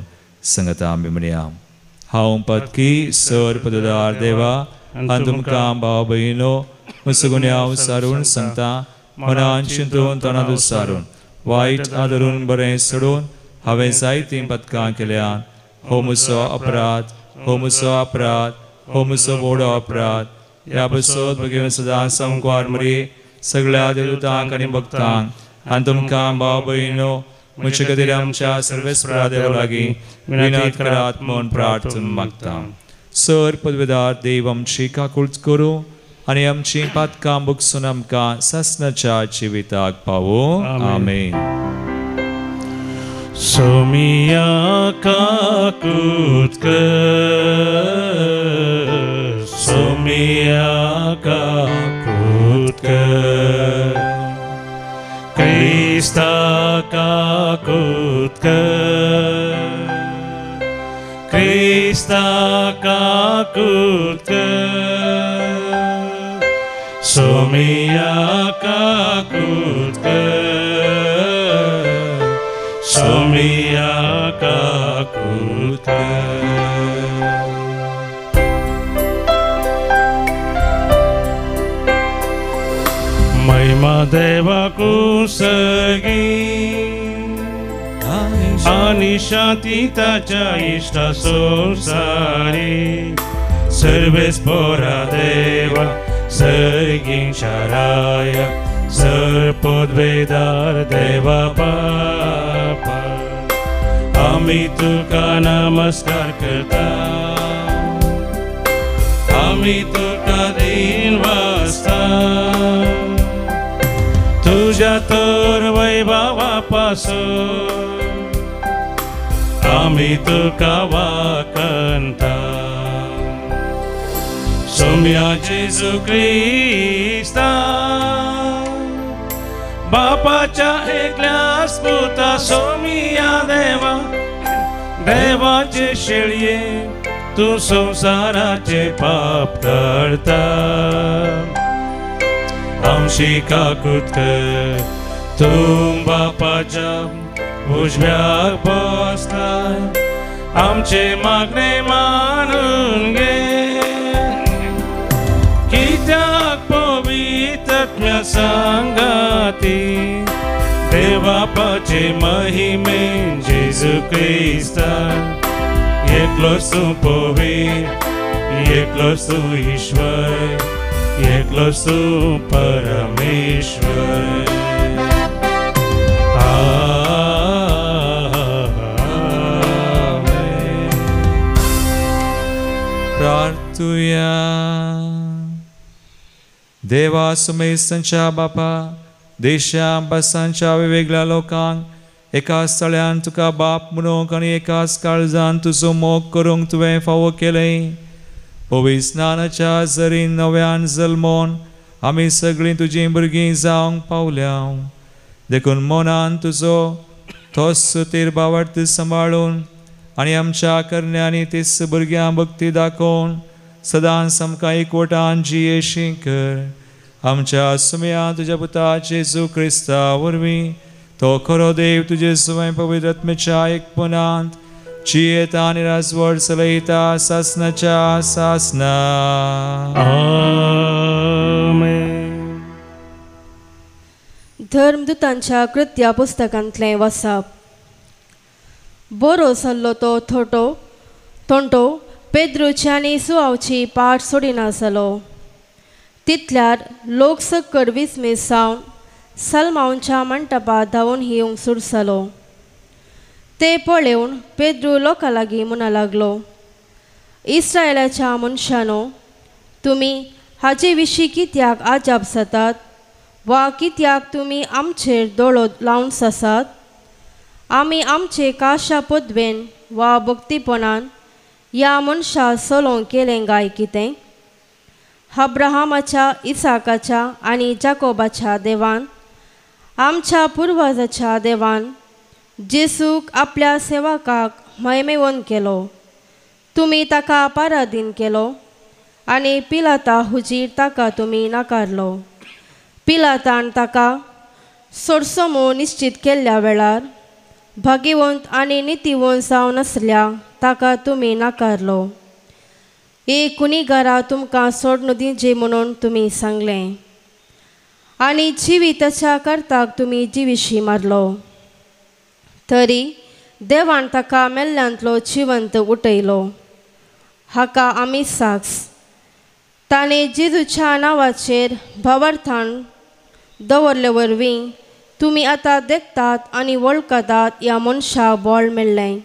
संगता आमी म्हणया हांव पत्की सर पददार देवा आनी तुमकां भाव भयणो मुसगुण्या उसारून सांगता मनान चिंतून तोंडांत उसारून वायट आदरून बरें सोडून हांवें जायतीं पथकां केल्यान हो म्हजो अपराध हो म्हजो अपराध हो म्हजो व्हडो अपराध ह्या बसोत बेगीन सदां संकवार मरी सगळ्या देवतांक आनी भक्तांक आनी तुमकां भाव भयणो म्हजे खातीर आमच्या सर्वेस्परा देवा लागीं विनंती करात म्हूण प्रार्थना मागता सर पदवेदार देव आमची काकूळट करूं आनी आमची पातकां बगसून आमकां सासणाच्या जिविताक पावो आमेन सोमिया काकूळट कर सोमिया काकूळट कर Krista kakutkar Krista kakutkar Somiya kakutkar Somiya kakutkar महिमा देवा कुसगी आणि शांती ताच्या इष्टा संसारी सर्वेस पोरा देवा सर्गीं शाराय सर्पद्वेदार देवा बापा आम्ही तुका नमस्कार करता आम्ही तुका दिन वाजता तुझ्या तर वैभवापासून आम्ही तुका वाकंता सोम्या जेजू क्रिस्ता बापाच्या एकल्याच पुता सोमिया देवा देवाचे शेळये तू संसाराचे पाप करता आमची काकूत तू बापाच्या उजव्याक बसलाय आमचे मागणे मानून घे कित्याक पवित्र संगाती देवापाचे महिमे जेजू क्रिस्ता एकलोच तू पवित्र एकलोच तू ईश्वर एकलोच तू परमेश्वर प्रार्थुया देवा सुमेसांच्या बापा देशा बसांच्या वेगवेगळ्या लोकांक एकाच स्थळ्यान तुका बाप म्हणूंक आनी एकाच काळजान तुजो मोग करूंक तुवें फावो केलें पवित्र स्नानाच्या जरीन नव्यान जल्मोन आमी सगळीं तुजीं भुरगीं जावंक पावल्या देखून मनान तुजो तोच सुतीर भावार्थ सांबाळून आनी आमच्या करण्यांनी तीस भुरग्यां भक्ती दाखोवन सदांच आमकां एकवटान जियेशी कर आमच्या सुमया तुज्या पुता जेजू क्रिस्ता वरवीं तो खरो देव तुजे स्वयं पवित्र आत्म्याच्या एकपणांत जियेता आनी राजवट चलयता सासनाच्या सासना आमेन. धर्मदूतांच्या कृत्या पुस्तकांतलें वाचप. बरो सल्लो तो तोंटो पेद्रूची आनी सुवावची पाट सोडिनासलो तितल्यार लोक सकट विस्मीस जावन सलमांच्या मंटपात धांवून येवंक सुरसलो ते पळोवन पेद्रू लोकां लागीं म्हणा लागलो इस्रायेलाच्या मनशानो तुमी हाचे विशीं कित्याक आजाप जातात वा कित्याक तुमी आमचेर दोळो लावन आसात आमी आमचे काशा पदवेन वा भक्तीपणान ह्या मनशा सोलोवंक केलें गाय कितें अब्राहामाच्या इसाकाच्या आनी जाकोबाच्या देवान आमच्या पुर्वजाच्या देवान जेसूक आपल्या सेवकाक महिमेवन केलो तुमी ताका पराधीन केलो आनी पिलाता हुजीर ताका तुमी नाकारलो पिलातान ताका सोडसमो निश्चित केल्ल्या वेळार भाग्यवंत आनी नितीवंत जावन आसल्या ताका तुमी नाकारलो एक गुन्हेगारा तुमकां सोडून दिवचे म्हणून तुमी सांगलें आनी जिविताच्या करताक तुमी जिविशी मारलो तरी देवान ताका मेल्ल्यांतलो जिवंत उठयलो हाका आमी साक्ष ताणें जेजूच्या नांवाचेर भावार्थान दवरले वरवीं तुमी आतां देखतात आनी वळखतात ह्या मनशाक बळ मेळ्ळें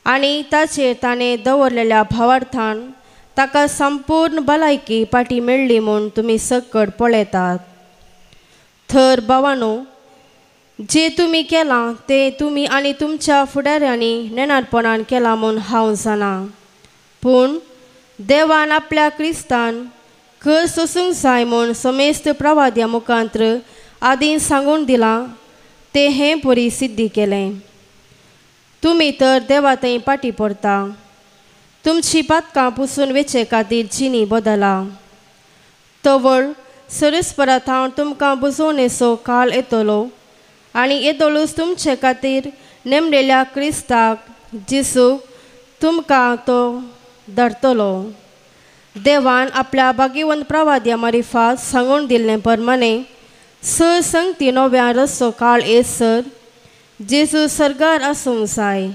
आनी ताचेर ताणें दवरलेल्या भावार्थान ताका संपूर्ण भलायकी पाटी मेळ्ळी म्हूण तुमी सकट पळयतात तर भावानो जे तुमी केलां तें तुमी आनी तुमच्या फुडाऱ्यांनी नेणारपणान केलां म्हूण हांव जाणा पूण देवान आपल्या क्रिस्तान खंय सोसूंक जाय म्हूण समेस्त प्रवाद्या मुखांत्र आदीं सांगून दिलां तें हें बरी सिद्धी केलें तुमी तर देवा थंय पाटी पडटा तुमची पातकां पुसून वेचे खातीर जिनी बदला तवळ सरस्परात हांव तुमकां बुजोवन येसो काळ येतलो आनी येतलोच तुमचे खातीर नेमलेल्या क्रिस्ताक जेसूक तुमकां तो धरतलो देवान आपल्या भाग्यवंत प्रवाद्या मारिफात सांगून दिल्ले प्रमाणे संगती नव्या रस्तो काळ येसर जेजू सर्गार आसूंक जाय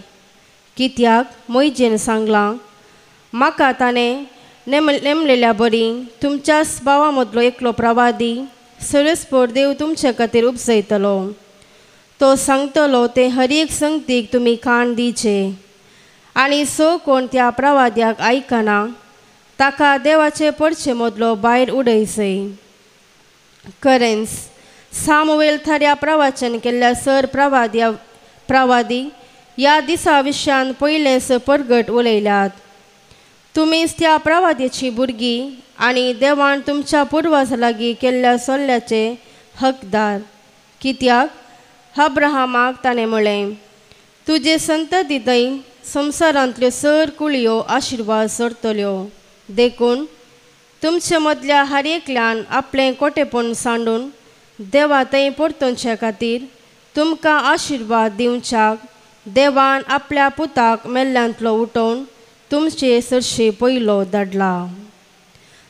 कित्याक मोयजेन सांगलां म्हाका ताणें नेमलेल्या बरी तुमच्याच भावा मदलो एकलो प्रवादी सरस्पोर देव तुमचे खातीर उपजयतलो तो सांगतलो ते हर एक संगतीक तुमी कान दिचे आनी कोण त्या प्रवाद्याक आयकना ताका देवाचे पडचे मदलो भायर उडयचय करेन्स सामुवेल थऱ्या प्रवचन केल्ल्या सर प्रवादी ह्या दिसा विशयान पयलेंच परगट उलयल्यात तुमीच त्या प्रवादीची भुरगीं आनी देवान तुमच्या पुर्वजां लागीं केल्ल्या सल्ल्याचे हकदार. कित्याक अब्राहमाक ताणें म्हळें, तुजे संतती थंय संवसारांतल्यो सर कुळयो आशिर्वाद सरतल्यो. देखून तुमचे मदल्या हर एकल्यान आपलें कोटेपण सांडून देवा थंय परतोवचे खातीर तुमकां आशिर्वाद दिवच्याक देवान आपल्या पुताक मेल्ल्यांतलो उठोवन तुमचे सरशी पयलो धाडला.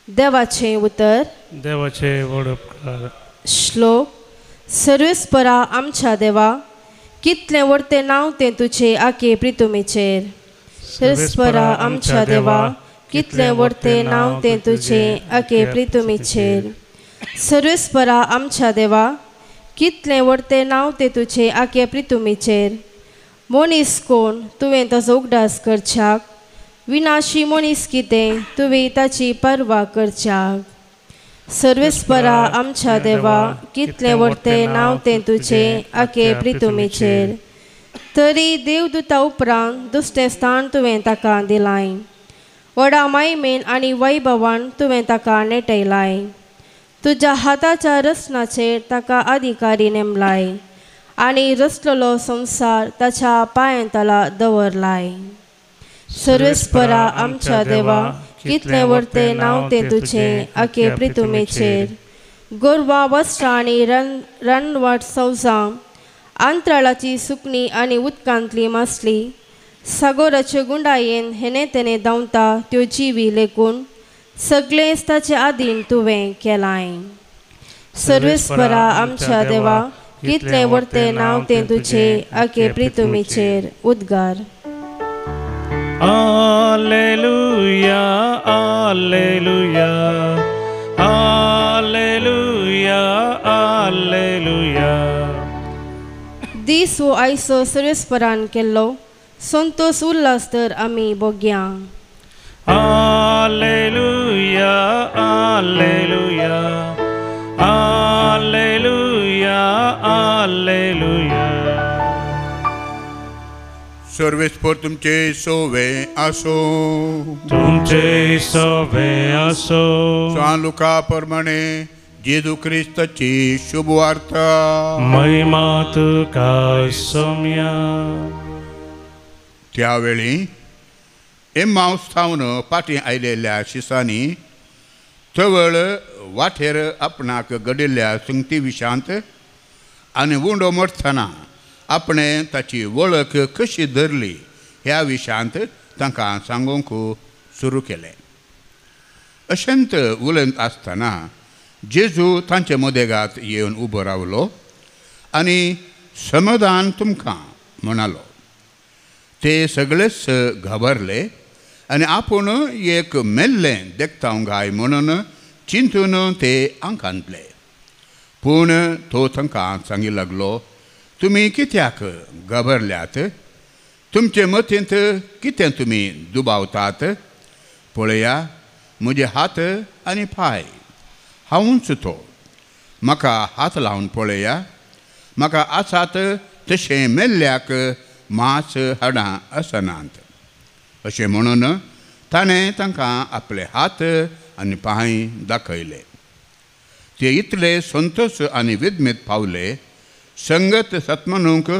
देवाचें उतर. देवाचे व्हड उपकार. श्लोक. सर्वेस्परा आमच्या देवा, कितलें व्हडतें नांव तें तुजे आखे प्रितुमेचेर. सर्वेस्परा आमच्या देवा, कितलें व्हडतें नांव तें तुजे आखे प्रितुमेचेर. सर्वेस्परा आमच्या देवा, कितलें व्हडतें नांव तें तुजे आखे प्रितुमेचेर. मनीस कोण तुवें ताचो उगडास करच्याक, विनाशी मनीस कितें तुवें ताची पर्वा करच्याक. सर्वेस्परा आमच्या देवा, कितलें व्हडतें नांव तें तुजें आखे प्रितुमेचेर. तरी देवदूता उपरांत दुसरें स्थान तुवें ताका दिलाय. व्हडा मायमेन आनी वैभवान तुवें ताका नेटयलाय. तुज्या हाताच्या रचनाचेर ताका अधिकारी नेमलाय आनी रचलेलो संवसार ताच्या पांयांतला दवरलाय. सर्वेस्परा आमच्या देवा, कितलें व्हडतें नांव तें तुजें आखे प्रितुमेचेर. गोरवां वस्त्रां आनी रानवट सौजां, अंतराळाची सुकणी आनी उदकांतली मासली, सागराचे गुंडायेन हेने तेने धांवता त्यो जिवी लेकून सगळेंच ताचे आदीन तुवें केलाय. सर्वेस्परा आमच्या देवा, कितलें व्हडतें नांव तें तुजें आखे प्रितुमेचेर. उद्गार. Alleluia, Alleluia, Alleluia, Alleluia. दीस हो आयचो सर्वेस्परान केल्लो संतोष उल्हास तर आमी भोग्या. Alleluia, Alleluia, Alleluia, Alleluia. सर्वेस्पर तुमचे सोवे आसो. तुमचे सोवे आसो. स्वान लुका प्रमाणे जेजू क्रिस्ताची शुभ वार्ता. महिमा तुका सौम्या. त्यावेळी एम्माऊस थावन पाटी आयलेल्या शिसांनी चवळ वाटेर आपणाक घडिल्ल्या संगती विशांत आनी उंडो मरतना आपणें ताची वळख कशी धरली ह्या विशांत तांकां सांगूंक सुरू केलें. अशेंत उलयत आसतना जेजू तांचे मदेगांत येवन उबो रावलो आनी समाधान तुमकां म्हणालो. ते सगळेच घाबरले आनी आपूण एक मेल्लें देखतां गाय म्हणून चिंतून ते आंकांतले. पूण तो तांकां सांगी लागलो, तुमी कित्याक घाबरल्यात? तुमचे मतींत कितें तुमी दुबावतात? पळया, म्हजे हात आनी पांय, हांवूच तो. म्हाका हात लावन पळया. म्हाका आसात तशें मेल्ल्याक मांस हाडां आसनात. अशें म्हणून ताणें तांकां आपले हात आनी पांय दाखयले. ते इतले संतोश आनी विद्मेत पावले, संगत सत्मनूक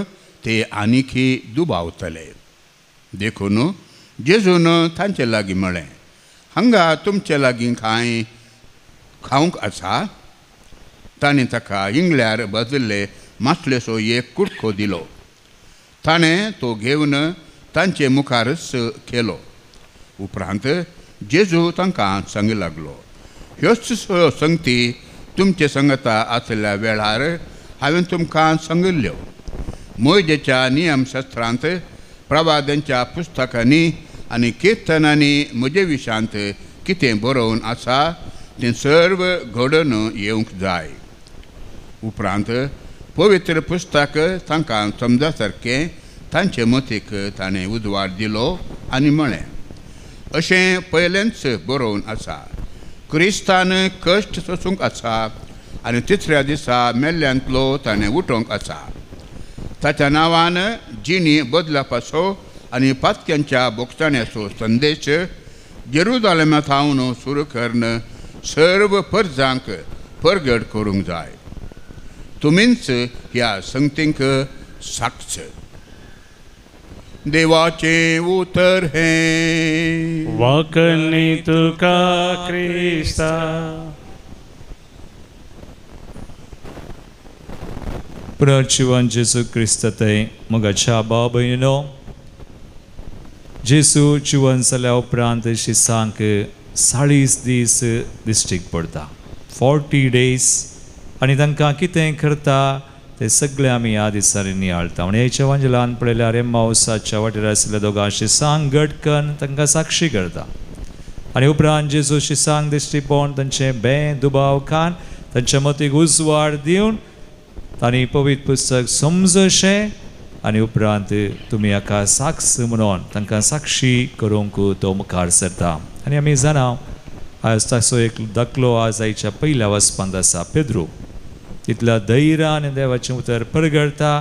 ते आनीकी दुबावतले. देखून जेजून तांचे लागीं म्हळें, हांगा तुमचे लागीं कांय खावंक आसा? ताणें ताका इंगल्यार भाजिल्ले मासलेसो एक कुडको दिलो. ताणें तो घेवन तांचे मुखारच केलो. उपरांत जेजू तांकां सांगूं लागलो, ह्योच संगती तुमचे संगता आसल्या वेळार हांवें तुमकां सांगिल्ल्यो. मोइजेच्या नियमशास्त्रांत, प्रवाद्यांच्या पुस्तकांनी आनी किर्तनांनी म्हजे विशांत कितें बरोवन आसा तें सर्व घडोवन येवंक जाय. उपरांत पवित्र पुस्तक तांकां समजा सारकें तांचे मतीक ताणें उजवाड दिलो आनी म्हळें, अशें पयलेंच बरोवन आसा, क्रिस्तान कश्ट सोसूंक आसा आनी तिसऱ्या दिसा मेल्ल्यांतलो ताणें उठोवंक आसा. ताच्या नांवान जिणी बदला पासो आनी पातक्यांच्या बोगताण्याचो संदेश जेरुजालेमांत हांव सुरू कर्ण सर्व परजांक परगट करूंक जाय. तुमीच ह्या संगतींक साक्ष. देवाचे उतर हे वाकणी तुका क्रिस्ता. प्रचिवन जेसू क्रिस्तते मोगाच्या भाव भयणीनो, जेसू चिवन जाल्या उपरांत शिसांक 40 दीस दिश्टीक पडटा, 40 days. आनी तांकां कितें करता ते सगळे आमी ह्या दिसांनी नियाळटा. आनी हेच्या वांजेलान पळयल्यार एम्माउसाच्या वाटेर आशिल्ल्या दोगां शिसांक घटकन तांकां साक्षी करता. आनी उपरांत जेसू शिसांक दिश्टी पडोवन तांचें बें दुबाव खान तांच्या मतीक उजवाड दिवन तांणी पवित्र पुस्तक समजशें आनी उपरांत तुमी हाका साक्ष म्हणून तांकां साक्षी करूंक तो मुखार सरता. आनी आमी जाणा आज ताचो एक दाखलो आज आयच्या पयल्या वचपांत आसा. पेद्रू तितल्या धैर्यान देवाचें उतर परगडटा.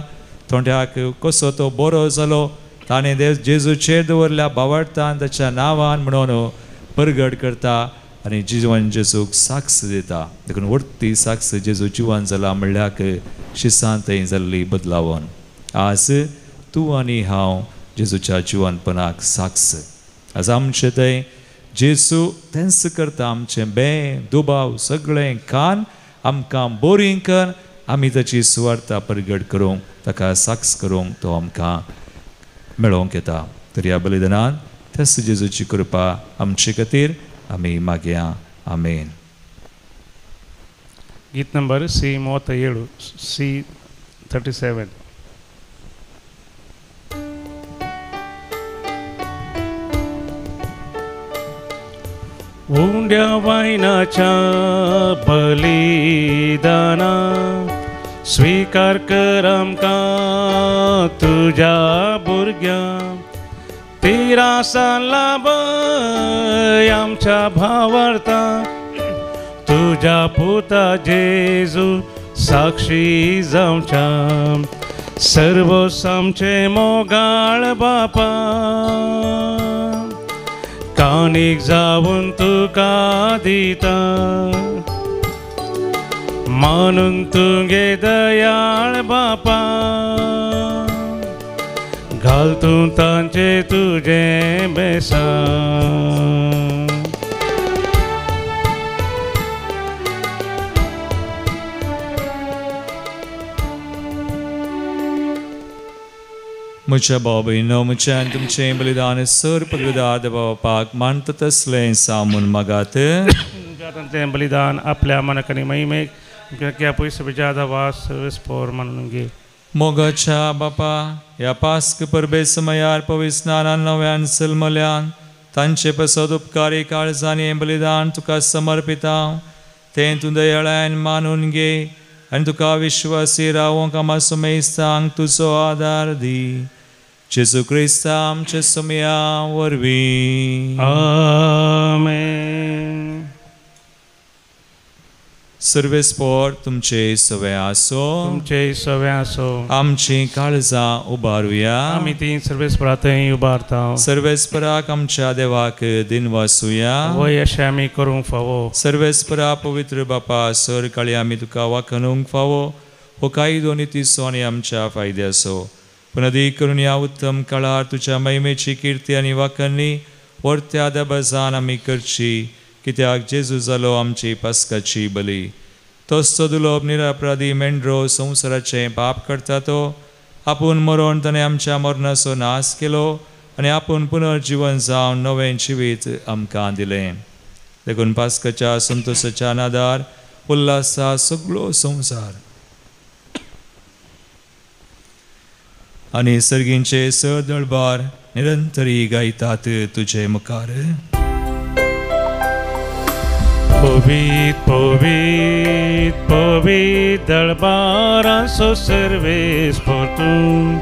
थोड्याक कसो तो बरो जालो ताणें जेजूचेर दवरल्या भावार्थान ताच्या नांवान म्हणून परगड करता आनी जिवन जेजूक साक्ष दिता. देखून व्हडती साक्ष जेजू जिवन जाला म्हणल्यार शिसांतय जाल्ली बदलावन. आज तूं आनी हांव जेजूच्या जिवनपणाक साक्ष. आज आमचें थंय जेजू तेंच करता. आमचें बें दुबाव सगळें खान आमकां बोरीं कर. आमी ताची सुवार्ता परगट करूंक ताका साक्ष करूंक तो आमकां मेळोवंक येता. तर ह्या बलिदानान तेच जेजूची कृपा आमचे खातीर आमी मागया. आमेन. गीत नंबर C37, C37. उंड्या वायनाच्या बलिदाना स्वीकार कर आमकां तुज्या भुरग्या. तिरासा लाभय आमच्या भावार्था तुज्या पुता जेजू साक्षी जावच्या. सर्वोस आमचे मोगाळ बापा कानीक जावन तुका दिता. मानून तुगे दयाळ बापा घाल तूं तांचे तुजे बेसान. म्हज्या भाव भयणो, म्हज्यान तुमचें बलिदान सर पगडाद पावपाक मानता तसलें सामून मागात. तें बलिदान आपल्या मनाक आनी महिमेक पयस बेजाद आवाज सर्वेस्पोर मानून घे. मोगाच्या बापा, ह्या पास्क परबे समयार पवित्र स्नानान नव्यान सलमल्यान तांचे पसत उपकारी काळजान हें बलिदान तुका समर्पिता. तें तूं दयाळान मानून घे आनी तुका विश्वासी रावोंक आमा सुमेस्तांक तुजो आदार दी. जेजू क्रिस्ता आमचे सुमया वरवीं. आमेन. सर्वेस्पोर तुमचे सवे आसो. तुमचे सवे आसो. आमची काळजां उबारुया. आमी ती सर्वेस्परांतय उबारता. सर्वेस्पराक आमच्या देवाक दिन वासुया. वय अशें आमी करूंक फावो. सर्वेस्परा पवित्र बापा सर काळी आमी तुका वाखणूंक फावो. हो कायदो नितीसो आनी आमच्या फायद्याचो. पूण अदीक करून ह्या उत्तम काळार तुज्या महिमेची किर्ती आनी वाखणी वर्त्या दबाजान आमी करची. कित्याक जेजू जालो आमची पास्काची बली. तोच तो दुलोब निरापराधी मेंढरो संवसाराचें पाप करता तो. आपूण मरोन ताणें आमच्या मरणाचो नाश केलो आनी आपूण पुनर्जीवन जावन नवें जिवीत आमकां दिलें. देखून पास्काच्या संतोशाच्या नादार उल्हासा सगळो संवसार आनी सर्गींचे स दळबार निरंतरी गायतात तुजे मुखार. पवित पवित पवित दळबारांचो सर्वेस्पोर तूं.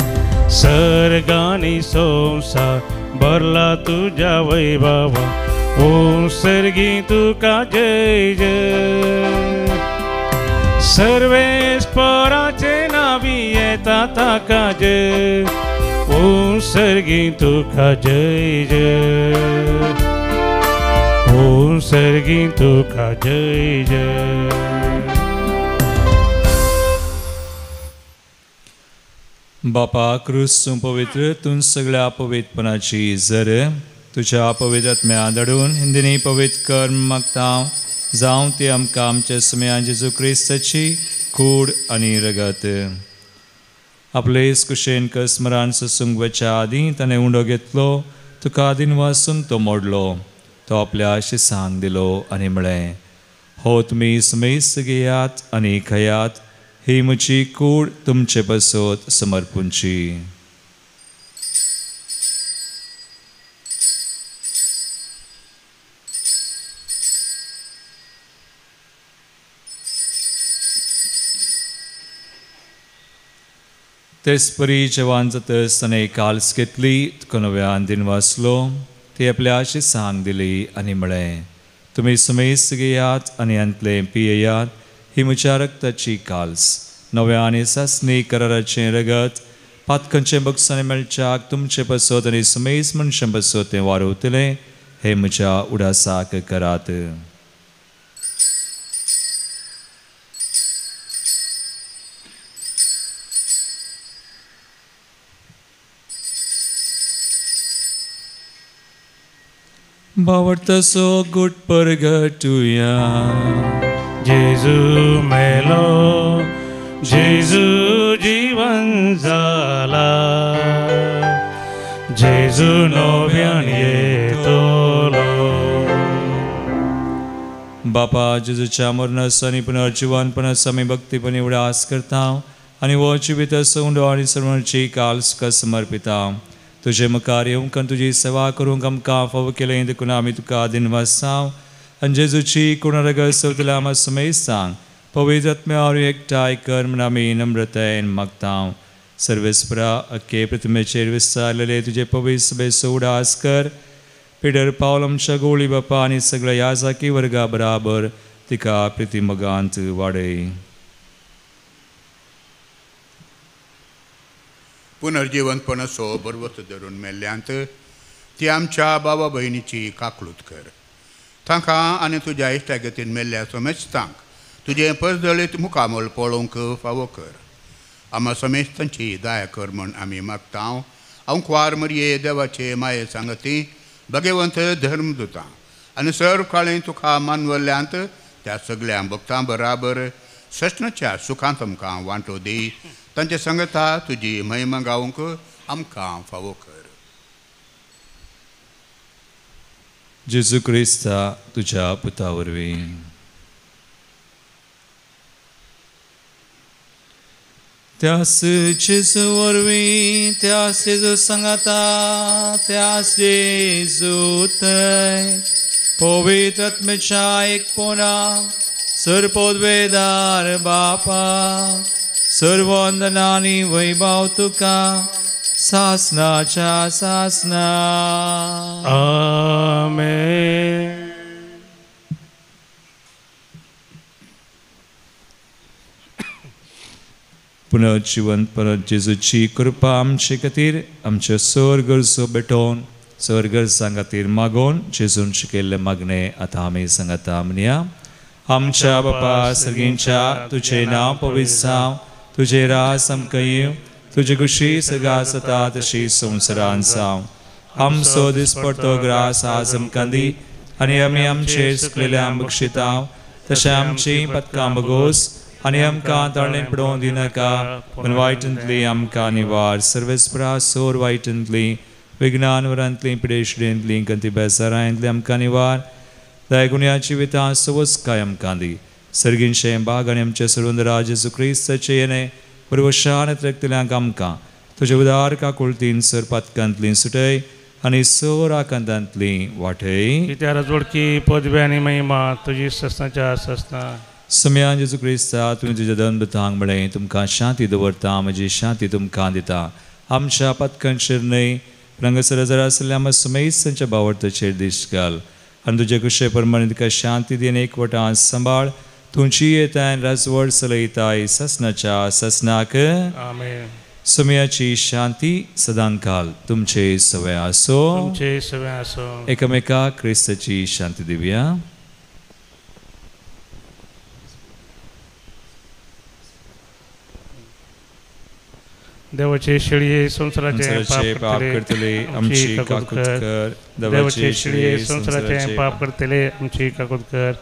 सर्गांनी संवसार भरला तुज्या वैभवा. ओ सर्गी तुका जय जय. सर्वेस्पोराचे नावी येता ताका जय. ओ सर्गी तुका जय जय. हो सर्गी तुका जय जय. बापा क्रिस्तू पवित्र तूं सगळ्या पवित्रपणाची जर तुझ्या पवित्र आत्म्या धाडून हिंदिनी पवित्र कर मागता जावं ती आमकां आमच्या सुम्या जेजू क्रिस्ताची कूड आनी रगत. आपले कुशेन स्मरण ससूंक वच्या आदीं ताणें उंडो घेतलो, तुका आदीन वासून तो मोडलो, तो आपल्या शिसांक दिलो आनी म्हळें, हो तुमी सुमेस्त घेयात आनी खयात, ही म्हजी कूड तुमचे बसोत समर्पूंची. तेच परी जेवण जातस ताणें काल्स घेतली, तुका नव्यान दिन वाचलो, ती आपल्या शिसांक दिली आनी म्हळें, तुमी सुमेस्त घेयात आनी अंतले पियेयात, ही म्हज्या रक्ताची काल्स, नव्या आनी सासणी कराराचें रगत, पातकांचें बक्षांनी मेळच्याक तुमचे बसत आनी सुमेस्त मनशां बसत तें वारोवतलें, हे म्हज्या उडासाक करात. बावडतसो गुट परगटुया. जेजू मेलो, जेजू जीवन जाला, जेजू नव्यान येतलो. बापा जेजूच्या मरणाचो आनी पुनर्जिवानपणाचो आमी भक्तीपणी उडास करता आनी हो जिविताचो उंडो आनी सर्वांची काल्स तुका समर्पिता. तुजे मुखार येवंक आनी तुजी सेवा करूंक आमकां फावो केलें देखून आमी तुका आदीन वासांव आनी जेजूची कुणरगत सवतल्या आमा सुमेस्तांक पवित्र आत्म्यावर एकठांय कर म्हूण आमी नम्रतायेन मागता. सर्वेस्परा अख्खे पृथ्वीचेर विस्तारलेले तुजे पवित्र सभेचो उडास कर. पिडर पावल आमच्या गोळी बापा आनी सगळ्या याजाकी वर्गा बराबर तिका प्रितीमगांत वाडय. पुनर्जीवनपणाचो बरवत धरून मेल्ल्यांत ती आमच्या बाबा भयणीची काकलूत कर. तांकां आनी तुज्या इश्टागतीन मेल्ल्या समेस्तांक तुजें परजळीत मुखामोल पळोवंक फावो कर. आमा समेस्तांची दया कर म्हूण आमी मागता. हांव कुंवार मरये देवाचे माये सांगती भगवंत धर्मदुतां आनी सर्व काळी तुका मानवल्ल्यांत त्या सगळ्या भक्तां बराबर सष्णाच्या सुखांत आमकां वांटो दी. तांचे संगता तुजी महिमा गावंक आमकां फावो कर. जेजू क्रिस्ता तुज्या पुता वरवीं त्यास जेजू वरवीं त्यास जेजू सांगाता त्यास जेजू थंय पवित्र आत्म्याच्या एकपणा सर्वोद्वेदार बापा सर्व वंदनानी वैभव तुका सासनाच्या सासना. आमेन. पुनर्जीवन परत जेजूची कृपा आमचे खातीर आमचे सर गरजो भेटोवन सर गरजां खातीर मागोवन जेजून शिकयल्ले मागणे आतां आमी सांगता म्हणया. आमच्या बापा सर्गींच्या तुझे नांव पवित्र जावं, तुझे रास आमकां येवं, तुझे कुशी सगळा जाता तशी संवसारांत जावं. आमचो दिसपडटो ग्रास आज आमकां दी आनी आमी आमचेर चुकलेल्यांक बक्षिता तशें आमची पथकां बगोस आनी आमकां ताळणेन पडोवंक दिनाका पूण वायटांतली आमकां निवार. सर्वेस्परा सोर वायटांतली विज्ञान वरांतली पिडेशडेंतली गंती बेजारांतली आमकां निवार. दयागुण्याची वितां सवस काय आमकां दी. सर्गींचे बाग आनी आमचे सर्वंदरा जेजू क्रिस्ताचे येणे परवशान रक्तल्यांक आमकां तुजे उदार काकुळतीन सर पातकांतली सुटय आनी सोर आकांतांतली वाटय. कित्याक जोडकी पदवी आनी महिमा तुजी सस्ताच्या सस्ता. सम्यान जेजू क्रिस्ता तुवें तुज्या दनबतांक म्हळें तुमकां शांती दवरता म्हजी शांती तुमकां दिता. आमच्या पथकांचेर न्हय रंगसर जर आसल्या आमच्या सुमेस्तांच्या बावडताचेर दिश्ट घाल आनी तुजे कुशे प्रमाणे तुका शांती दिवन एकवटां सांबाळ. तुमची येताय राजवड चलयताय ससनाच्या ससनाक. आमेन. समयाची शांती सदांकाल तुमचे सवय आसो. तुमचे सगळे असो. एकमेकाक क्रिस्ताची शांती दिवया. देवाचे शेळये संसाराचे पाप करतले आमची काकूत कर. देवाचे शेळये संसाराचे पाप करतले आमची काकूत कर.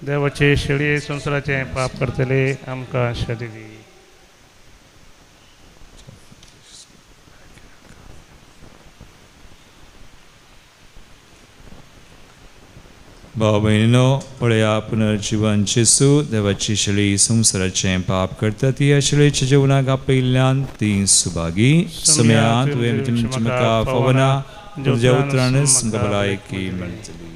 देवाचे शेळये संसाराचे पाप करतले आमकां शांती दी. भाव बहिणीनो, पळया पुनर्जीवन जेसू देवाची शेळी संसाराचे पाप करता ती ह्या शेळयेच्या जेवणाक आपयिल्ल्यान ती सुभागी. समयांत तुवें म्हाका फवना तुज्या उतरानच भलायकी मेळटली.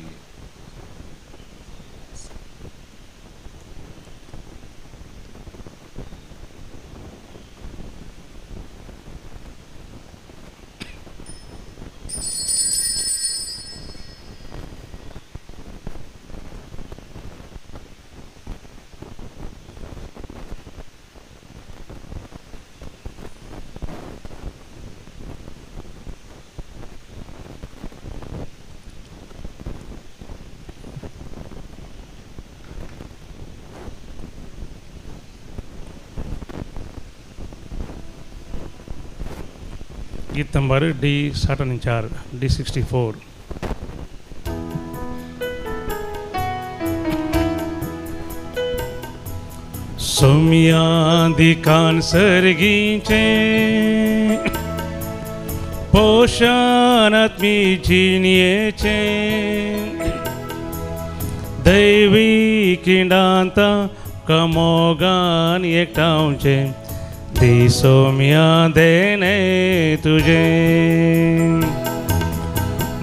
गीत नंबर D64 D64. सोम्यादिकान सर्गीचे पोषणात्मी जिनियेचे दैवी किंडांता कमोगान एकटावचे ती सोम्या देणे तुझे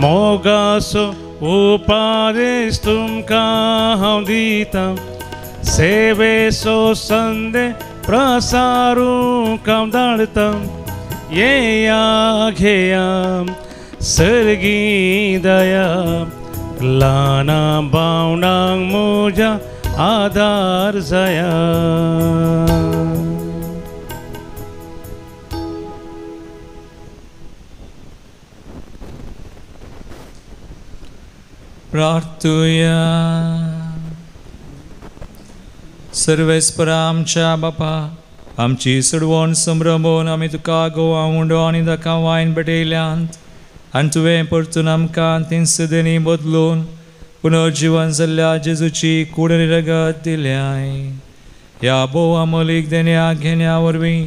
मोगासो उपादेश तुमकां हांव दिता सेवेसो संदे प्रसारूंक हांव धाडटा येया घेया सर्गी दया ल्हाना भावंडांक म्हज्या आदार जाया. प्रार्थुया. सर्वेस्परा आमच्या बापा, आमची सडवण संभ्रमोन आमी तुका गोवा उंडो आनी ताका वायन भेटयल्यांत आनी तुवें परतून आमकां तीन सदेनी बदलून पुनर्जीवन जाल्ल्या जेजूची कुडणी रगत दिल्याय. ह्या भोव अमोलीक देण्याक घेण्या वरवीं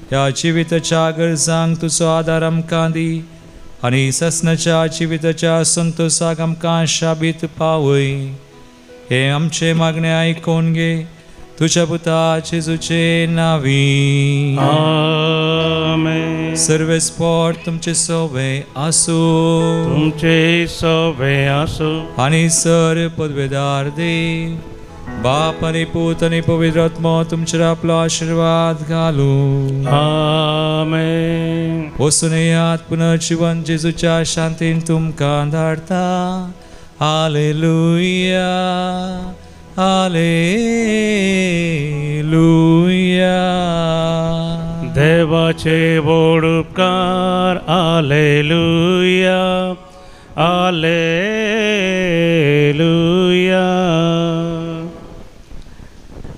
ह्या जिविताच्या गरजांक तुजो आदार आमकां दी आनी ससनाच्या जिविताच्या संतोषाक आमकां शाबीत पावय. हे आमचे मागणे आयकून घे तुझ्या पुता जेजूचे नावी. आमेन. सर्वेस्पर तुमचे सोबे आसो. तुमचे सोबे आसो. आनी सर पदवेदार देव बाप आनी पूत आनी पवित्र आत्मा तुमचेर आपलो आशीर्वाद घालू. आमेन. वचून येयात पुनर्जीवन जेजूच्या शांतीन तुमकां धाडटा. Hallelujah hallelujah. देवाचे व्हड उपकार. Hallelujah hallelujah.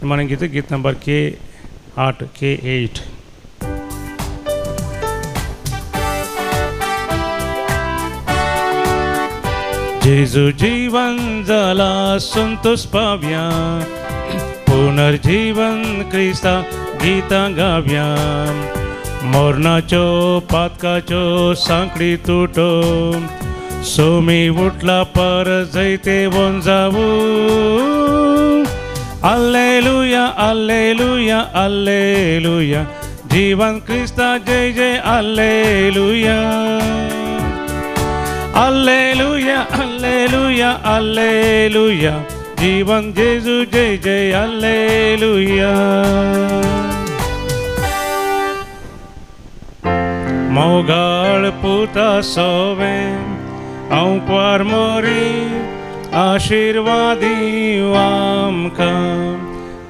निमाणे गीत नंबर K8 K8. जेजू जीवन जाला संतोष पावया पुनर्जीवन क्रिस्ता गीतां गावया. मोरणाच्यो पातकाच्यो सांकडी तुटो सोमी उठला पर जैते वन जावू. alleluia alleluia alleluia. जीवन क्रिस्ता जय जय alleluia alleluia alleluia alleluia. जीवन जेजू जय जय alleluia. मोगाळ पुता सोवे हांव पार मोरी आशीर्वादी आमकां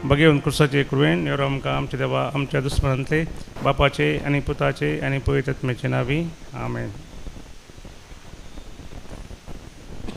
बघेवन क्रुसाचे कृपेन निवरो आमकां आमचे देवा आमच्या दुस्मनांतले बापाचे आनी पुताचे आनी पवित्र आत्म्याचे नावी आमेन.